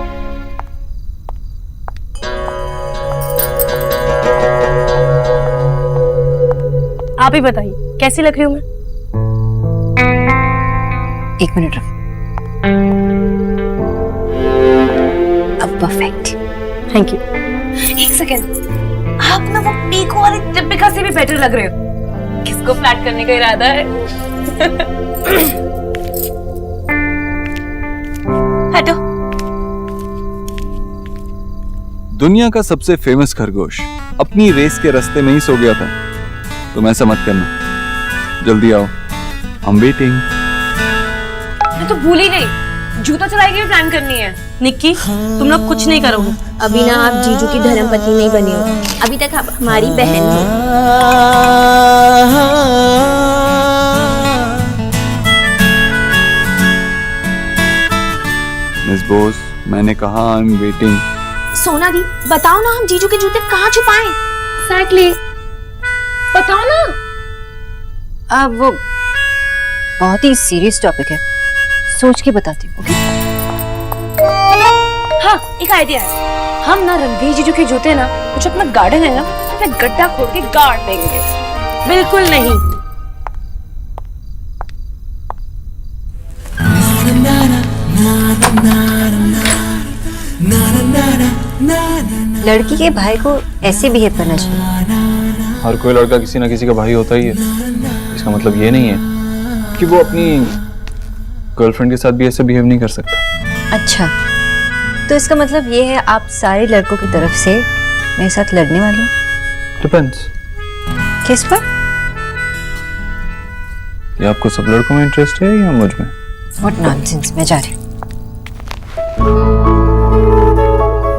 Speaker 9: आप ही बताइए कैसी लग रही हूँ मैं?
Speaker 4: 1 मिनट रुक। अब परफेक्ट।
Speaker 9: Thank you.
Speaker 2: एक सेकेंड, आप ना वो पीको वाली दीपिका से भी बेटर लग रहे हो। किसको फ्लैट करने का इरादा है?
Speaker 3: हटो।
Speaker 5: दुनिया का सबसे फेमस खरगोश अपनी रेस के रास्ते में ही सो गया था। तुम ऐसा मत करना, जल्दी आओ, I'm waiting।
Speaker 2: मैं तो भूल ही गई, जूता चुराई की भी प्लान करनी है।
Speaker 9: निक्की, तुम लोग कुछ नहीं करोगे।
Speaker 4: अभी ना आप जीजू की धर्मपत्नी नहीं बनी हो, अभी तक आप हमारी बहन हो।
Speaker 5: मिस बोस, मैंने कहा I'm waiting।
Speaker 3: सोना दी, बताओ ना हम जीजू के जूते कहाँ छुपाएं?
Speaker 2: एग्जैक्टली, बताओ ना।
Speaker 4: अब वो बहुत ही सीरियस टॉपिक है, सोच के बताती हूँ। ओके?
Speaker 2: हाँ, एक आइडिया है। हम ना रणवीर जीजू के जूते ना, कुछ अपना गार्डन है ना, अपना गड्ढा खोद के गाड़ देंगे।
Speaker 9: बिल्कुल नहीं।
Speaker 4: लड़की के भाई को ऐसे बिहेव करना चाहिए।
Speaker 5: हर कोई लड़का किसी ना किसी का भाई होता ही है। इसका मतलब ये नहीं है कि वो अपनी गर्लफ्रेंड के साथ भी ऐसे बिहेव नहीं कर सकता।
Speaker 4: अच्छा, तो इसका मतलब ये है आप सारे लड़कों की तरफ से मेरे साथ लड़ने वाले हो?
Speaker 5: डिपेंड्स।
Speaker 4: किस पर?
Speaker 5: ये आपको सब लड़कों में इंटरेस्ट है या मुझ में?
Speaker 4: व्हाट नॉनसेंस, मैं जा रही हूँ।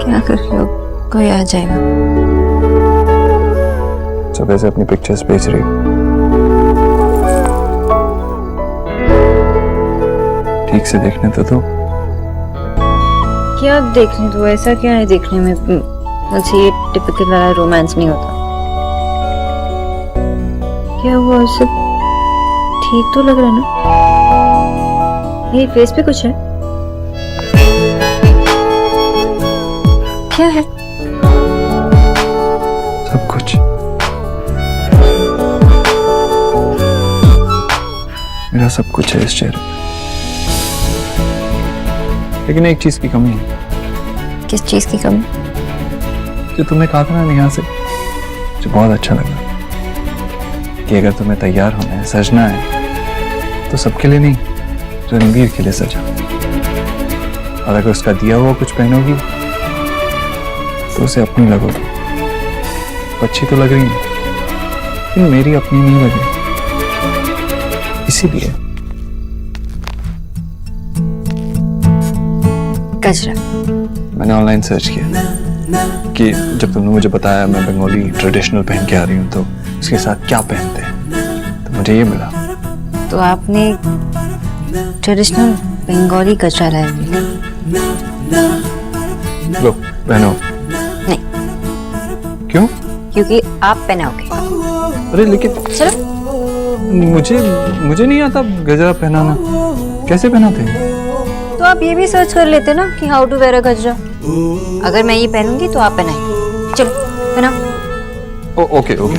Speaker 4: क्या कर रहे हो? कोई आ जाएगा।
Speaker 5: सब ऐसे अपनी पिक्चर्स भेज रही हो। ठीक से देखने तो दो।
Speaker 4: क्या देखने दो? ऐसा क्या है देखने में? मुझे ये टिपिकल वाला रोमांस नहीं होता। क्या हुआ? सब ठीक तो लग रहा है ना? ये फेस पे कुछ है? क्या है?
Speaker 5: सब कुछ। मेरा सब कुछ है इस चेहरे पे। लेकिन एक चीज की कमी है।
Speaker 4: किस चीज की कमी?
Speaker 5: जो तुमने कहा था ना नेहा से, जो बहुत अच्छा लगा कि अगर तुम्हें तैयार होना है, सजना है, तो सबके लिए नहीं, रणवीर के लिए सजा। और अगर उसका दिया हुआ कुछ पहनोगी तो उसे अपनी लगोगी। अच्छी तो लग रही है, लेकिन मेरी अपनी नहीं लग रही। इसीलिए
Speaker 4: गजरा।
Speaker 5: मैंने ऑनलाइन सर्च किया कि जब तुमने मुझे बताया मैं बंगाली ट्रेडिशनल पहन के आ रही हूँ तो उसके साथ क्या पहनते हैं, तो मुझे ये मिला।
Speaker 4: तो आपने ट्रेडिशनल बंगाली गजरा लाया मेरे लिए।
Speaker 5: लो पहनो।
Speaker 4: नहीं,
Speaker 5: क्यों?
Speaker 4: क्योंकि आप पहनाओगे।
Speaker 5: अरे लेकिन
Speaker 4: चलो,
Speaker 5: मुझे नहीं आता गजरा पहनाना, कैसे पहनाते हैं?
Speaker 4: तो आप ये भी सर्च कर लेते ना कि हाउ टू वेयर अ गजरा। अगर मैं ये पहनूंगी तो आप पहनाएंगे। चलो पहनाओ।
Speaker 5: Okay okay.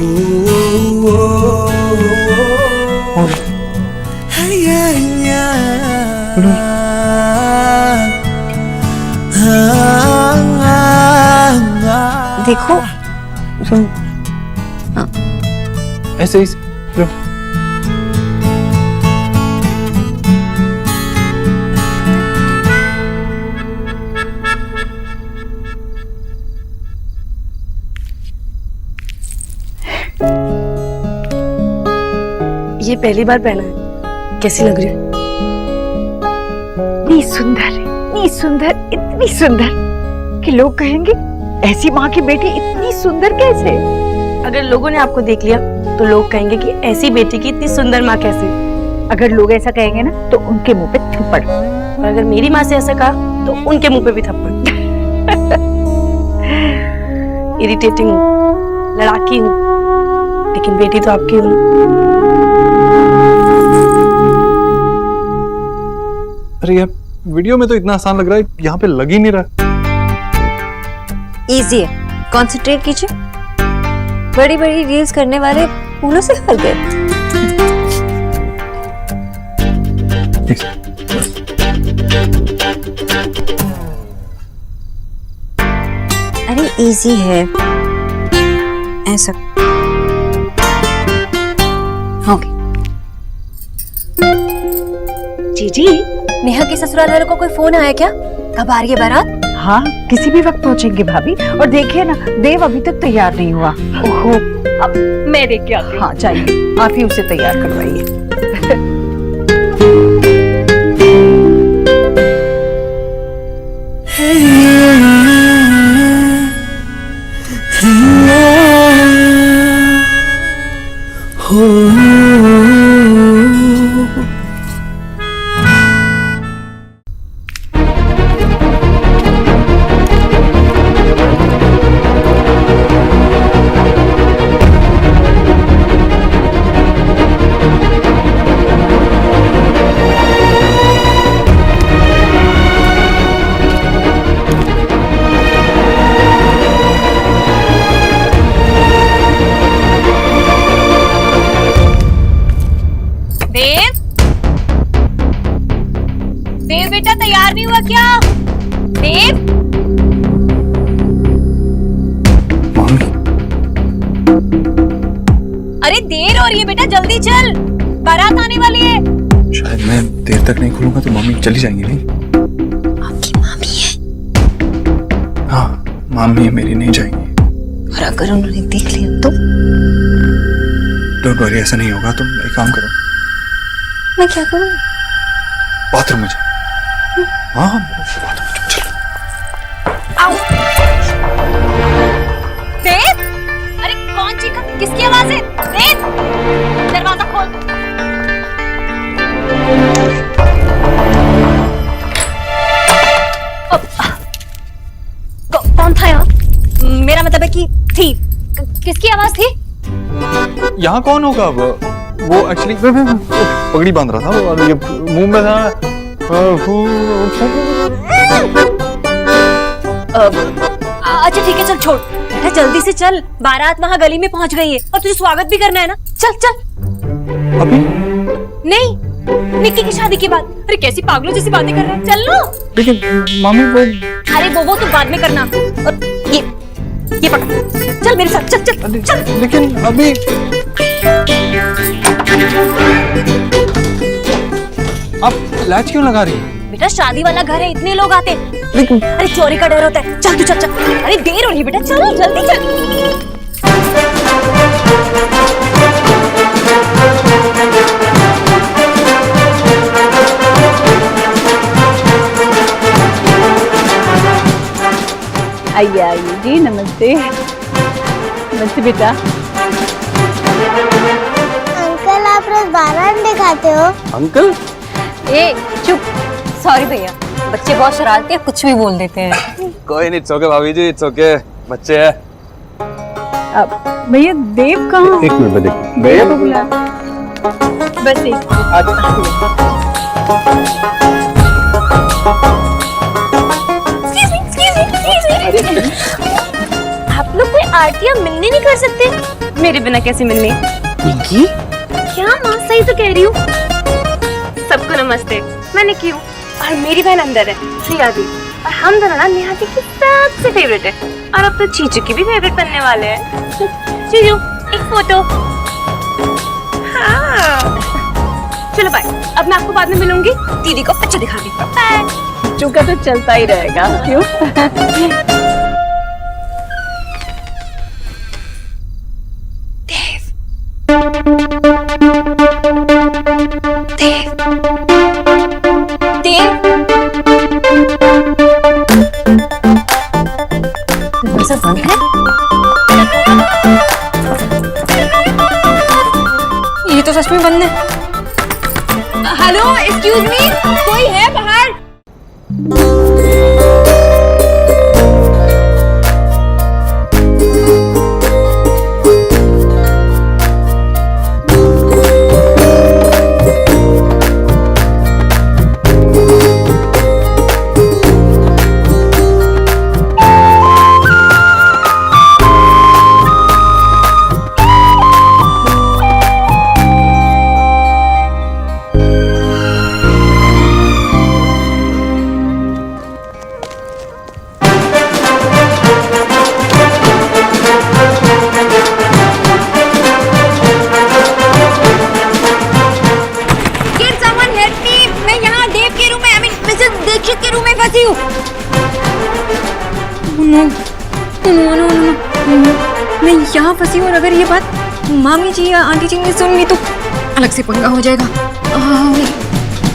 Speaker 4: देखो तुम, हाँ
Speaker 5: ऐसे ही लो।
Speaker 9: ये पहली बार पहना है, कैसी लग रही है?
Speaker 6: इतनी सुंदर इतनी सुंदर कि लोग कहेंगे ऐसी माँ की बेटी इतनी सुंदर कैसे।
Speaker 9: अगर लोगों ने आपको देख लिया तो लोग कहेंगे कि ऐसी बेटी की इतनी सुंदर माँ कैसे।
Speaker 6: अगर लोग ऐसा कहेंगे ना तो उनके मुंह पे थप्पड़,
Speaker 9: और अगर मेरी माँ से ऐसा कहा तो उनके मुंह पे भी थप्पड़। इरिटेटिंग हूँ, लड़ाकी हूँ, लेकिन बेटी तो आपकी हूँ।
Speaker 5: अरे यार वीडियो में तो इतना आसान लग रहा है, यहाँ पे लग ही नहीं रहा।
Speaker 4: इजी है, कंसंट्रेट कीजिए। बड़ी बड़ी रील्स करने वाले फूलों से भर गए। अरे इजी है, ऐसा। ओके।
Speaker 6: जीजी,
Speaker 4: नेहा के ससुराल वालों को कोई फोन आया क्या? कब आ रही है बारात?
Speaker 6: हाँ किसी भी वक्त पहुंचेंगे भाभी। और देखिए ना, देव अभी तक तैयार नहीं हुआ। ओहो, अब मैं देख के आती हूँ। हाँ जाइए, आप ही उसे तैयार करवाइए।
Speaker 3: देव बेटा तैयार नहीं हुआ क्या? देव, अरे देर हो रही है बेटा, जल्दी चल, बारात आने वाली है।
Speaker 5: शायद मैं देर तक नहीं खुलूंगा तो मम्मी चली जाएंगी। नहीं,
Speaker 4: आपकी मामी है।
Speaker 5: हाँ मामी है मेरी, नहीं जाएंगी।
Speaker 4: और अगर उन्होंने देख लिया तो?
Speaker 5: डोंट वरी, ऐसा नहीं होगा। तुम एक काम करो।
Speaker 4: मैं क्या करूँ?
Speaker 5: बाथरूम में जाओ। हाँ बाथरूम में चलो।
Speaker 3: देव, अरे कौन चीखा? किसकी आवाज है? देव, दरवाजा खोल। कौन था यहाँ? मेरा मतलब है कि थी। किसकी आवाज थी?
Speaker 5: यहाँ कौन होगा? वो एक्चुअली पगड़ी बांध रहा था और ये मुंह में था।
Speaker 3: अच्छा ठीक है, चल छोड़ बेटा, जल्दी से चल, बारात वहाँ गली में पहुँच गई है और तुझे स्वागत भी करना है ना। चल चल।
Speaker 5: अभी
Speaker 3: नहीं, निक्की की शादी के बाद। अरे कैसी पागलों जैसी बातें कर रहा है, चल लो।
Speaker 5: लेकिन मामी वो,
Speaker 3: अरे वो तू बाद में करना। और ये पकड़, चल मेरे साथ, चल चल चल।
Speaker 5: लेकिन अभी आप लैच क्यों लगा रही हैं?
Speaker 3: बेटा शादी वाला घर है, इतने लोग आते।
Speaker 5: लेकिन
Speaker 3: अरे चोरी का डर होता है। चल तू चल चल। अरे देर हो रही है बेटा, चल जल्दी चल।
Speaker 6: आइए आइए जी, नमस्ते। नमस्ते बेटा।
Speaker 12: अंकल आप रोज 12 अंडे खाते हो?
Speaker 1: अंकल
Speaker 3: ए चुप, सॉरी भैया, बच्चे बहुत शरारती है, कुछ भी बोल देते हैं।
Speaker 1: कोई नहीं, इट्स ओके भाभी जी, इट्स ओके, बच्चे हैं।
Speaker 6: भैया देव कहाँ?
Speaker 1: एक मिनट में देखो भैया को बुला।
Speaker 6: बस एक
Speaker 2: आप लोग कोई आरतियां मिलनी नहीं कर सकते? मेरे बिना कैसे मिलनी?
Speaker 1: निक्की
Speaker 2: क्या माँ, सही तो कह रही हूँ। सबको नमस्ते, मैं निक्की हूँ और मेरी बहन अंदर है, श्रिया दी। और हम दोनों ना नेहा दी की सबसे फेवरेट है, और अब तो चीचू की भी फेवरेट बनने वाले हैं। चीचू एक फोटो। हाँ चलो बाय, अब मैं आपको बाद में मिलूंगी, दीदी को पिक्चर दिखा दी। बाय।
Speaker 6: चूका तो चलता ही रहेगा, क्यों?
Speaker 3: दरवाजा बंद है? ये तो सच में बंद है। हेलो, एक्सक्यूज मी, कोई है बाहर? मैं यहाँ फंसी हूँ और अगर ये बात मामी जी या आंटी जी ने सुन ली तो अलग से पंगा हो जाएगा।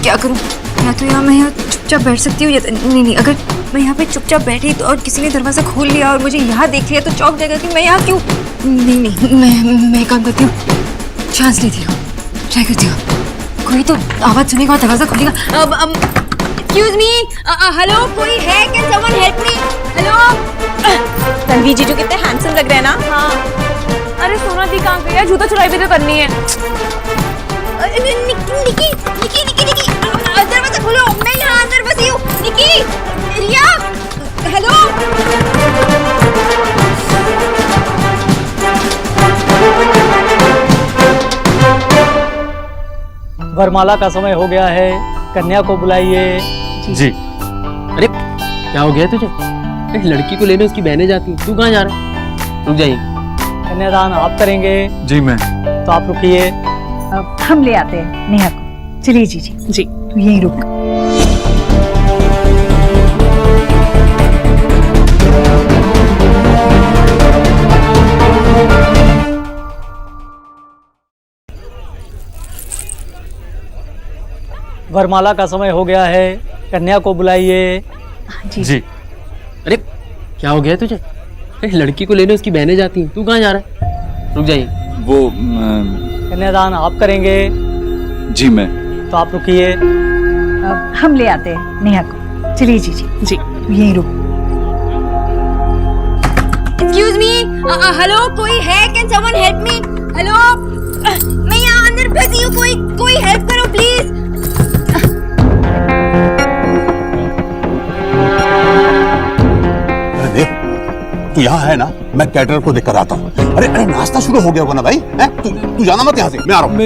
Speaker 3: क्या करूँ? या तो मैं यहाँ चुपचाप बैठ सकती हूँ, नहीं, अगर मैं यहाँ पे चुपचाप बैठी तो और किसी ने दरवाजा खोल लिया और मुझे यहाँ देख लिया तो चौंक जाएगा कि मैं यहाँ क्यों। नहीं, मैं काम करती हूँ, चांस लेती हूँ, ट्राई करती हूँ। कोई तो आवाज सुनेगा और दरवाजा खोलेगा। एक्सक्यूज मी, हेलो, कोई है? Can someone help me? Hello. Ranveer ji जो कितने हैंडसम लग रहे हैं ना।
Speaker 2: हाँ। अरे सोना दी कहाँ गई है? जूता चुराई भी तो करनी है।
Speaker 3: निकी, दरवाजा खोलो, मैं यहाँ अंदर फंसी हूँ। निकी, रिया, हेलो।
Speaker 8: वरमाला का समय हो गया है, कन्या को बुलाइए।
Speaker 13: जी। अरे क्या हो गया तुझे? अरे लड़की को लेने उसकी बहनें जाती हैं, तू कहाँ जा रहा है? रुक जाइए।
Speaker 8: कन्यादान आप करेंगे?
Speaker 5: जी मैं।
Speaker 8: तो आप रुकिए,
Speaker 6: हम ले आते हैं नेहा को। चलिए जी जी जी, तू यहीं रुक।
Speaker 8: वरमाला का समय हो गया है, कन्या को बुलाइए।
Speaker 13: जी। अरे क्या हो गया तुझे? अरे लड़की को लेने उसकी बहनें जाती हैं, तू कहाँ जा रहा है? रुक जाइए।
Speaker 5: वो
Speaker 8: कन्यादान आप करेंगे?
Speaker 5: जी मैं।
Speaker 8: तो आप रुकिए,
Speaker 6: हम ले आते हैं नेहा को। चलिए जी जी जी, तू यहीं रुक।
Speaker 3: एक्सक्यूज मी, हेलो, कोई है? Can someone help me? Hello, मैं यहाँ अंदर फंसी हूँ, कोई हेल्प करो प्लीज।
Speaker 14: तू यहाँ है ना, मैं कैटरर को देखकर आता हूँ। अरे नाश्ता शुरू हो गया होगा ना भाई? तू जाना मत यहाँ से, मैं आ रहा हूँ।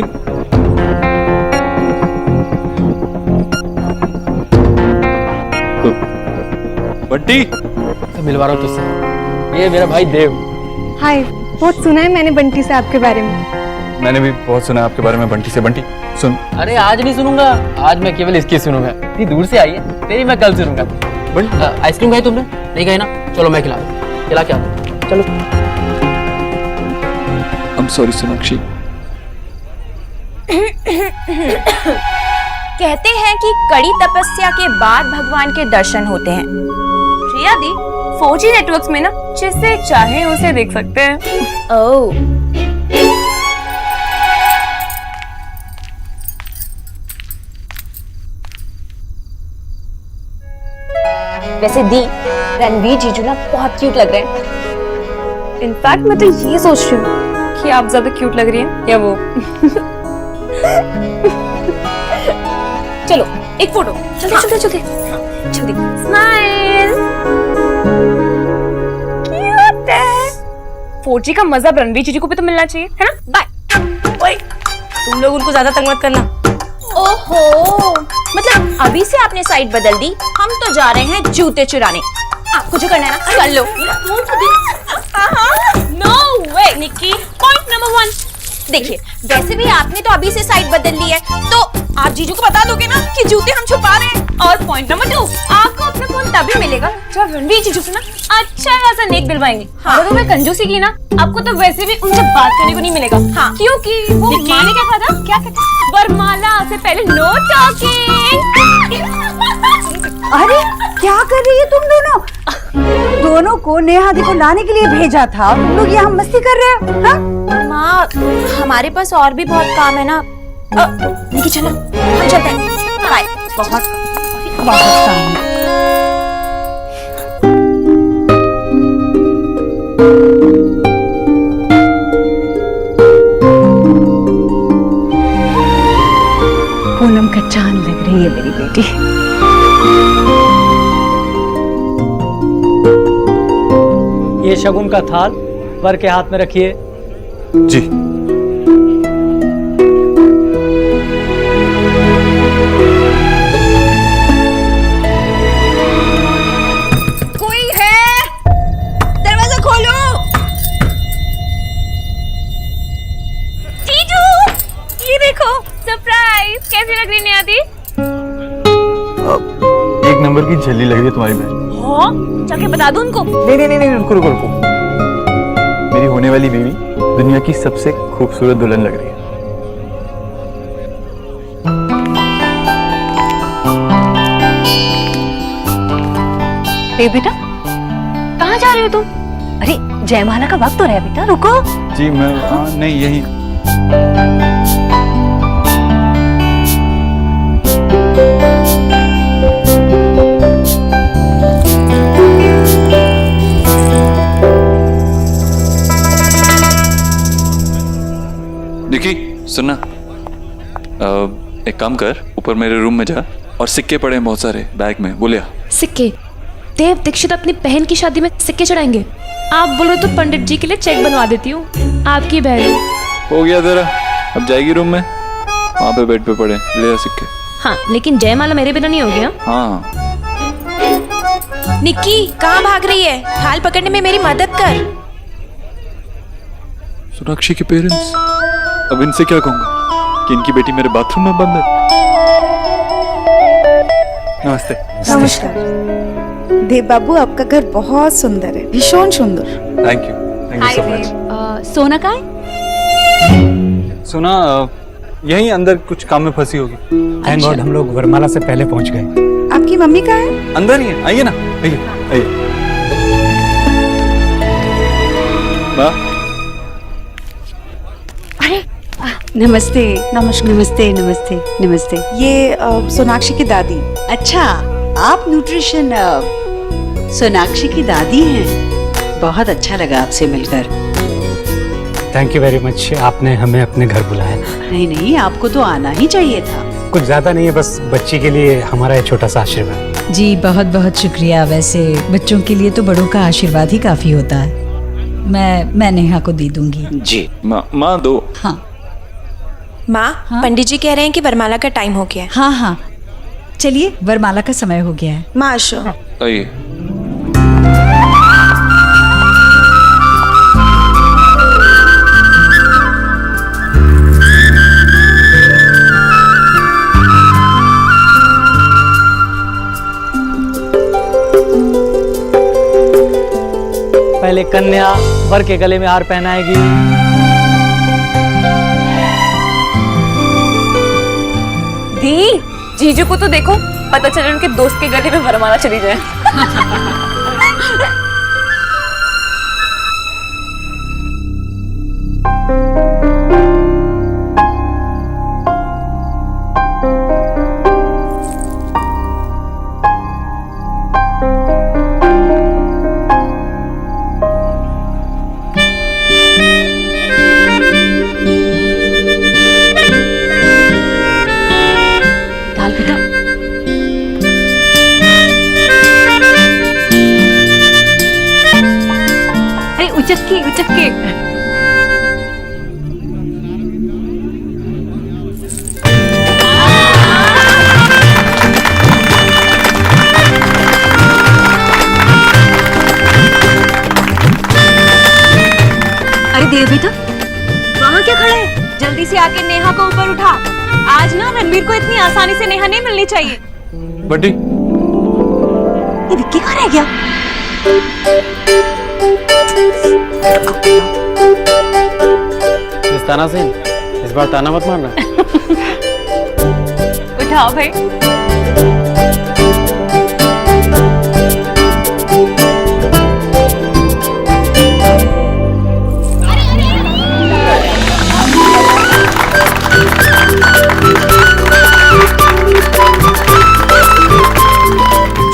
Speaker 5: बंटी,
Speaker 13: मिलवा रहा हूँ तुझसे, ये मेरा भाई देव।
Speaker 7: हाय, बहुत सुना है मैंने बंटी से आपके बारे में।
Speaker 5: मैंने भी बहुत सुना है आपके बारे में बंटी से। बंटी सुन।
Speaker 13: अरे आज नहीं सुनूंगा, आज मैं केवल इसकी सुनूंगा। इतनी दूर से आई है, तेरी मैं कल सुनूंगा। आइसक्रीम खाई तुमने? नहीं खाई ना? चलो मैं खिला क्या? चलो।
Speaker 5: I'm sorry Sonakshi.
Speaker 3: कहते हैं कि कड़ी तपस्या के बाद भगवान के दर्शन होते हैं। प्रिया दी,
Speaker 2: 4G नेटवर्क्स में ना जिसे चाहे उसे देख सकते हैं।
Speaker 3: ओह, वैसे दी, रणवीर जीजू ना बहुत क्यूट लग रहे हैं।
Speaker 2: इनफैक्ट मैं तो ये सोच रही हूँ कि आप ज्यादा क्यूट लग रही हैं या वो।
Speaker 3: चलो एक फोटो, जल्दी जल्दी जल्दी।
Speaker 2: स्माइल। क्यूट है। 4G का मजा रणवीर जीजू को भी तो मिलना चाहिए, है ना?
Speaker 3: बाय।
Speaker 9: ओए, तुम लोग उनको ज्यादा तंग मत करना।
Speaker 3: ओहो, मतलब अभी से आपने साइड बदल दी। हम तो जा रहे हैं जूते चुराने। आपको जो करना है ना कर लो। No way Nikki. Point number 1। देखिए, वैसे भी आपने तो अभी से साइड बदल ली है, तो आप जीजू को बता दोगे ना कि जूते हम छुपा रहे हैं। और पॉइंट नंबर 2, आपको अपना फोन तभी मिलेगा जब रणवीर जीजू से ना अच्छा खासा नेक दिलवाएंगे। अगर उन्हें कंजूसी की ना, आपको तो वैसे भी उनसे बात करने को नहीं मिलेगा। हाँ, क्योंकि वो माँ ने क्या कहा था? क्या कहता? वरमाला से पहले नो टॉकिंग।
Speaker 6: अरे क्या कर रही है तुम दोनों? दोनों को नेहा दी को लाने के लिए भेजा था, तुम लोग यहाँ मस्ती कर रहे हो? हाँ?
Speaker 3: माँ, हमारे पास और भी बहुत काम है ना। निकी चलो, हम चलते हैं। बाय।
Speaker 6: बहुत काम है। पूनम का चांद लग रही है मेरी बेटी।
Speaker 8: ये शगुन का थाल वर के हाथ में रखिए।
Speaker 5: जी।
Speaker 3: कोई है? दरवाजा खोलो।
Speaker 2: जीजू, ये देखो सरप्राइज। कैसी लग रही है नेहा दी?
Speaker 5: एक नंबर की झल्ली लग रही है तुम्हारी बहन।
Speaker 2: हाँ, जाके बता दो उनको।
Speaker 5: नहीं, रुको। मेरी होने वाली बीवी दुनिया की सबसे खूबसूरत दुल्हन लग रही है।
Speaker 2: बेटा, कहाँ जा रहे हो तुम? अरे जयमाला का वक्त हो रहा है बेटा, रुको।
Speaker 5: जी मैं नहीं यही।
Speaker 15: निकी सुनना, एक काम कर, ऊपर मेरे रूम में जा और सिक्के पड़े हैं बहुत सारे बैग में, वो ले आ।
Speaker 2: सिक्के? देव दीक्षित अपनी बहन की शादी में सिक्के चढ़ाएंगे? आप बोलो तो पंडित जी के लिए चेक बनवा देती हूँ। आपकी बहन।
Speaker 15: हो गया तेरा, अब जाएगी रूम में, वहाँ पे बेड पे पड़े, ले आ सिक्के।
Speaker 2: हाँ, लेकिन जयमाला मेरे बिना नहीं हो गया।
Speaker 15: हाँ।
Speaker 3: निक्की कहाँ भाग रही है? थाल पकड़ने में मेरी मदद कर।
Speaker 15: सोनाक्षी के पेरेंट्स, अब इनसे क्या कहूँगा कि इनकी बेटी मेरे बाथरूम में बंद है। नमस्ते।
Speaker 16: नमस्कार। देव बाबू, आपका घर बहुत सुंदर है, भीषण सुंदर।
Speaker 5: Thank you so much.
Speaker 2: सोना का है?
Speaker 5: सोना यहीं अंदर कुछ काम में फंसी होगी।
Speaker 8: थैंक गॉड हम लोग वरमाला से पहले पहुंच गए।
Speaker 16: आपकी मम्मी कहाँ है?
Speaker 5: अंदर ही है, आइए ना, आइए। माँ,
Speaker 16: नमस्ते। नमस्ते। ये सोनाक्षी की दादी। अच्छा, आप न्यूट्रिशन सोनाक्षी की दादी हैं। बहुत अच्छा लगा आपसे मिलकर।
Speaker 8: थैंक यू वेरी मच, आपने हमें अपने घर बुलाया।
Speaker 16: नहीं, आपको तो आना ही चाहिए था।
Speaker 8: कुछ ज्यादा नहीं है, बस बच्ची के लिए हमारा एक छोटा सा आशीर्वाद।
Speaker 17: जी बहुत बहुत शुक्रिया। वैसे बच्चों के लिए तो बड़ों का आशीर्वाद ही काफी होता है। मैं नेहा को दे दूंगी।
Speaker 15: जी माँ दो।
Speaker 17: हाँ
Speaker 3: माँ, पंडित जी कह रहे हैं कि वरमाला का टाइम हो गया है।
Speaker 17: हाँ, चलिए वरमाला का समय हो गया है।
Speaker 3: माँ
Speaker 15: आइए।
Speaker 8: पहले कन्या वर के गले में हार पहनाएगी।
Speaker 2: दी, जीजू को तो देखो, पता चले उनके दोस्त के गले में वरमाला चली जाए।
Speaker 7: उचक्की उचक्की।
Speaker 3: अरे देव बेटा, वहाँ क्या खड़ा है? जल्दी से आके नेहा को ऊपर उठा। आज ना रणवीर को इतनी आसानी से नेहा नहीं मिलनी चाहिए।
Speaker 15: बड्डी,
Speaker 3: ये विक्की कहाँ रह गया?
Speaker 13: इस ताना से इस बार ताना मत मारना।
Speaker 3: उठाओ भाई।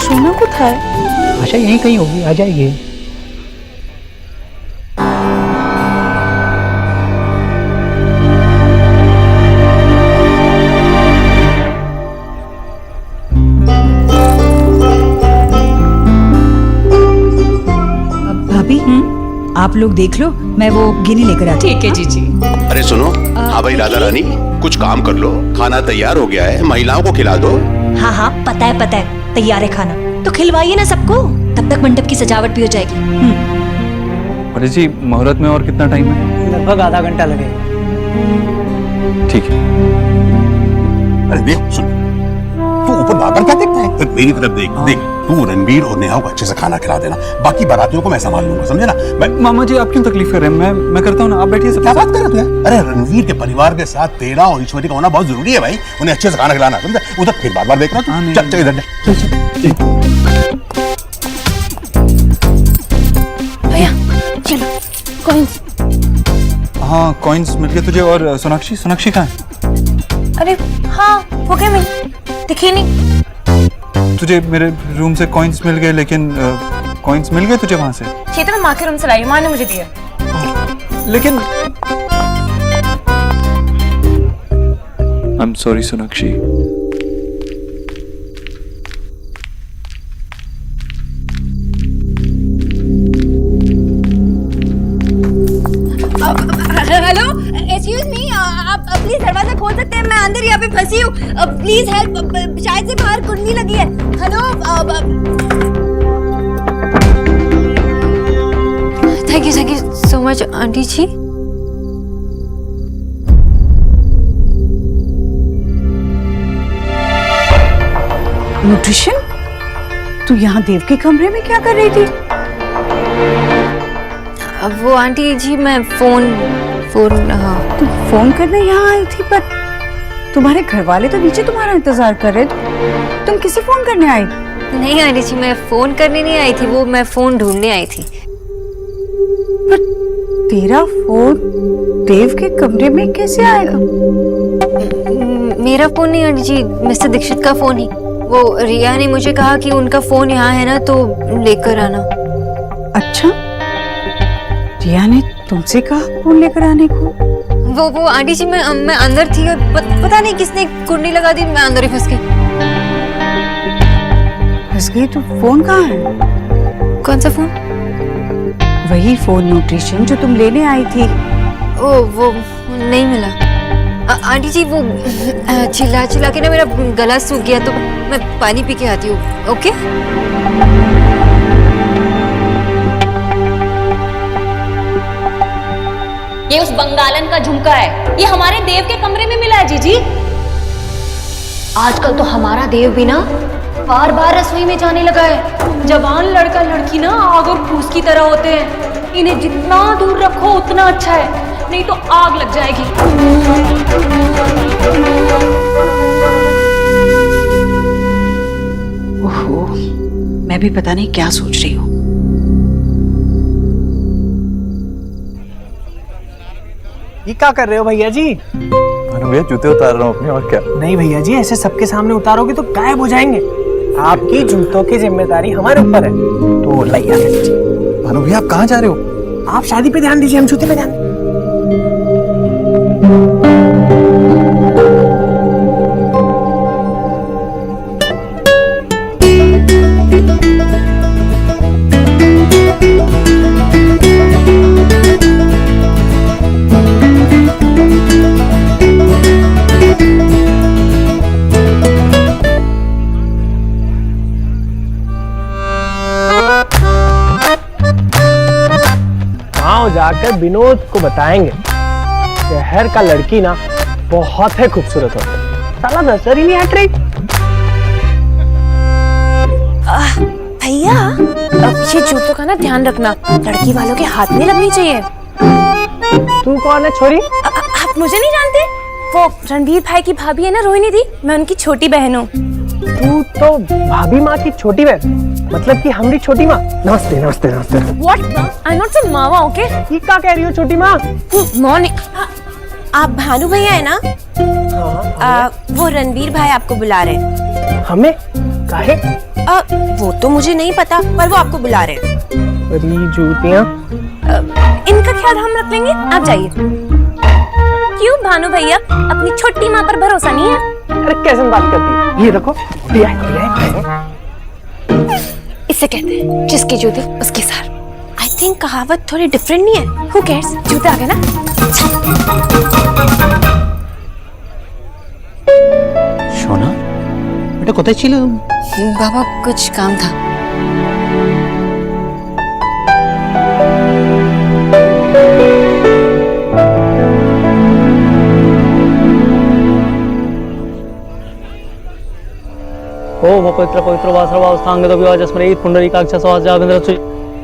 Speaker 16: सोना कोথায়?
Speaker 11: आशा यहीं कहीं होगी, आ जाएगी।
Speaker 17: भाभी आप लोग देख लो, मैं वो गिनी लेकर आती। ठीक है जीजी।
Speaker 14: अरे सुनो, हाँ भाई राधा रानी, कुछ काम कर लो, खाना तैयार हो गया है, महिलाओं को खिला दो।
Speaker 3: हाँ हाँ पता है, तैयार है खाना, तो खिलवाइए ना सबको, तब तक मंडप की सजावट भी हो जाएगी।
Speaker 5: अरे जी, मुहूर्त में और कितना टाइम है?
Speaker 11: लगभग आधा घंटा लगेगा।
Speaker 5: ठीक है।
Speaker 14: अरे देख सुन, तू ऊपर बाबर क्या देखता है? मेरी तरफ देख देख, तू रणवीर और नेहा को अच्छे से खाना खिला देना, बाकी बारातियों को मैं संभाल लूंगा, समझे ना?
Speaker 5: मामा जी आप क्यों तकलीफ कर रहे हैं? मैं करता हूँ ना, आप बैठिए।
Speaker 14: क्या बात कर रहे हो? अरे रणवीर के परिवार के साथ तेरा और ईश्वरी का होना बहुत जरूरी है भाई, उन्हें अच्छे से खाना खिलाना, समझे? उधर फिर बार बार देख रहा हूँ। चल चल इधर चल।
Speaker 3: भैया चलो, कॉइन्स।
Speaker 5: हाँ कॉइन्स मिल गए तुझे। और सोनाक्षी, सोनाक्षी कहाँ है?
Speaker 3: अरे हाँ, वो क्या मिल दिखी नहीं।
Speaker 5: तुझे मेरे रूम से कॉइन्स मिल गए, लेकिन कॉइन्स मिल गए तुझे वहां से?
Speaker 3: ये तो मैं माँ के रूम से लाई, माँ ने मुझे दिया।
Speaker 5: लेकिन
Speaker 15: आई am sorry Sonakshi.
Speaker 3: Hello, excuse me, आप प्लीज दरवाजा खोल सकते हैं? मैं अंदर यहाँ पे फंसी हूँ, प्लीज हेल्प, शायद से बाहर कुंडली लगी है। Hello.
Speaker 4: Thank you so much aunty ji.
Speaker 6: Nutrition, तू यहाँ देव के कमरे में क्या कर रही थी?
Speaker 4: वो आंटी जी मैं फोन
Speaker 6: तुम फोन करने यहाँ आई थी, पर तुम्हारे घर वाले तो नीचे तुम्हारा इंतजार कर रहे थे, तुम किसे फोन करने आई?
Speaker 4: नहीं आंटी जी, मैं फोन करने नहीं आई थी, वो मैं फोन ढूंढने आई थी।
Speaker 6: पर तेरा फोन देव के कमरे में कैसे आएगा?
Speaker 4: मेरा फोन नहीं आंटी जी, मिस्टर दीक्षित का फोन ही। वो रिया ने मुझे कहा कि उनका फोन यहाँ है ना, तो लेकर आना।
Speaker 6: अच्छा, रिया ने तुमसे कहा फोन लेकर आने को?
Speaker 4: वो आंटी जी मैं अंदर थी और पता नहीं किसने कुंडली लगा दी, मैं अंदर ही फंस गई।
Speaker 6: फंस गई? तो फोन कहाँ है?
Speaker 4: कौन सा फोन?
Speaker 6: वही फोन न्यूट्रिशन जो तुम लेने आई थी।
Speaker 4: ओ वो नहीं मिला आंटी जी, वो चिल्ला चिल्ला के ना मेरा गला सूख गया, तो मैं पानी पी के आती हूँ। ओके
Speaker 3: ये उस बंगालन का झुमका है, ये हमारे देव के कमरे में मिला है जीजी। आजकल तो हमारा देव भी ना बार बार रसोई में जाने लगा है। जवान लड़का लड़की ना आग और फूस की तरह होते हैं, इन्हें जितना दूर रखो उतना अच्छा है, नहीं तो आग लग जाएगी।
Speaker 6: ओहो, मैं भी पता नहीं क्या सोच रही हूँ।
Speaker 11: ये क्या कर रहे हो भैया जी?
Speaker 5: भैया जूते उतार रहा हूँ अपने, और क्या?
Speaker 11: नहीं भैया जी, ऐसे सबके सामने उतारोगे तो गायब हो जाएंगे। आपकी जूतों की जिम्मेदारी हमारे ऊपर है, तो लाइए आगे दीजिए।
Speaker 5: भानु भैया आप कहाँ जा रहे हो?
Speaker 11: आप शादी पे ध्यान दीजिए, हम जूते पे ध्यान। गांव जाकर विनोद को बताएंगे शहर का लड़की ना बहुत है खूबसूरत होती है, साला नजर ही नहीं हट रही।
Speaker 3: भैया अब ये जूतों का ना ध्यान रखना, लड़की वालों के हाथ नहीं लगनी चाहिए।
Speaker 11: तू कौन है छोरी?
Speaker 3: आप मुझे नहीं जानते? वो रणवीर भाई की भाभी है ना रोहिणी दी, मैं उनकी छोटी बहन हूँ।
Speaker 11: तू तो भाभी माँ की छोटी बहन, मतलब कि हमारी छोटी माँ। नमस्ते नमस्ते नमस्ते।
Speaker 3: What? I'm not some मावा, ओके?
Speaker 11: ये क्या कह रही हो छोटी माँ?
Speaker 3: मॉर्निंग। आप भानु भैया है ना? वो रणवीर भाई आपको बुला रहे हैं।
Speaker 11: हमें? काहे?
Speaker 3: वो तो मुझे नहीं पता, पर वो आपको बुला रहे हैं।
Speaker 11: अरे जूतियाँ।
Speaker 3: इनका ख्याल हम रख लेंगे, आप जाइए। क्यों भानु भैया, अपनी छोटी माँ पर भरोसा नहीं है?
Speaker 11: अरे कैसे बात करती है? ये देखो, दिया है।
Speaker 3: इसे कहते हैं जिसके जूते उसके सार। आई थिंक कहावत थोड़ी डिफरेंट नहीं है। Who cares? जूते आ गए ना?
Speaker 8: शोना बेटा कोথায় ছিল?
Speaker 4: बाबा कुछ काम था।
Speaker 13: ओम पवित्र पवित्र वासरवास्थांगत विवाजस्मरेत पुंडरीकाक्ष सवाजाविंद्र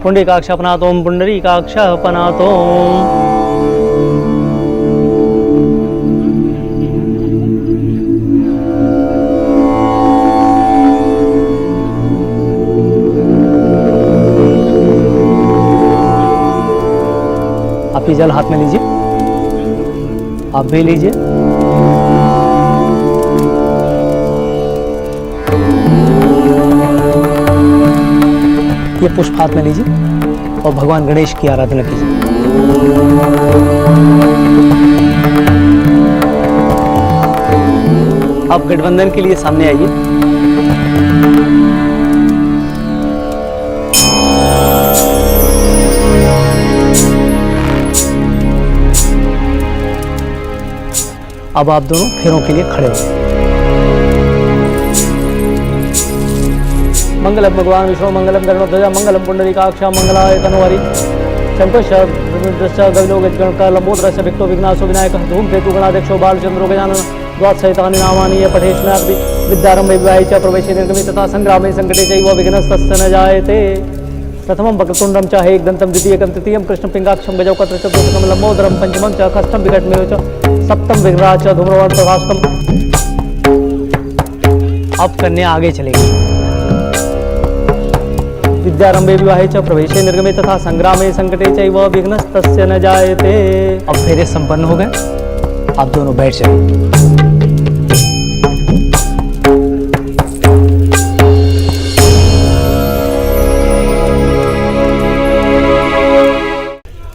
Speaker 13: पुंडरीकाक्ष अपनातोम पुंडरीकाक्ष अपनातोम। आप ये जल हाथ में लीजिए, आप भी लीजिए। ये पुष्प हाथ में लीजिए और भगवान गणेश की आराधना कीजिए। आप गठबंधन के लिए सामने आइए। अब आप दोनों फेरों के लिए खड़े हो। मंगलम भगवान विष्णु मंगलम गरुड़ध्वजा मंगलम पुंडरीकाक्ष मंगलाय तनोहरि शंकर गविलो गणका लंबोदरस्य विक्तो विघ्नासो विनायकः धूमकेतु गणाध्यक्षो बालचंद्रो गजानन द्वादशैतानि नामानि ये पठेष्णार्ति विद्यारंभे विवाहे च प्रवेशे निर्गमे तथा संग्रामे संकटे चैव विघ्नस्तस्य न जायते। प्रथमं वक्रतुंडं च एकदन्तं द्वितीयकं तृतीयं कृष्णं पिङ्गाक्षं गजौकत्रं चतुर्थकं लंबोदरं पंचमं च षष्ठं विकटमेव च सप्तम विघ्नाः च धूम्रवर्णं प्रभास्कम्। अब कन्या आगे चलेगी। विद्यारंभे विवाहे च प्रवेशे निर्गमे तथा संग्रामे संकटे चैव विघ्नस्तस्य न जायते। अब फेरे संपन्न हो गए, आप दोनों बैठ जाइए।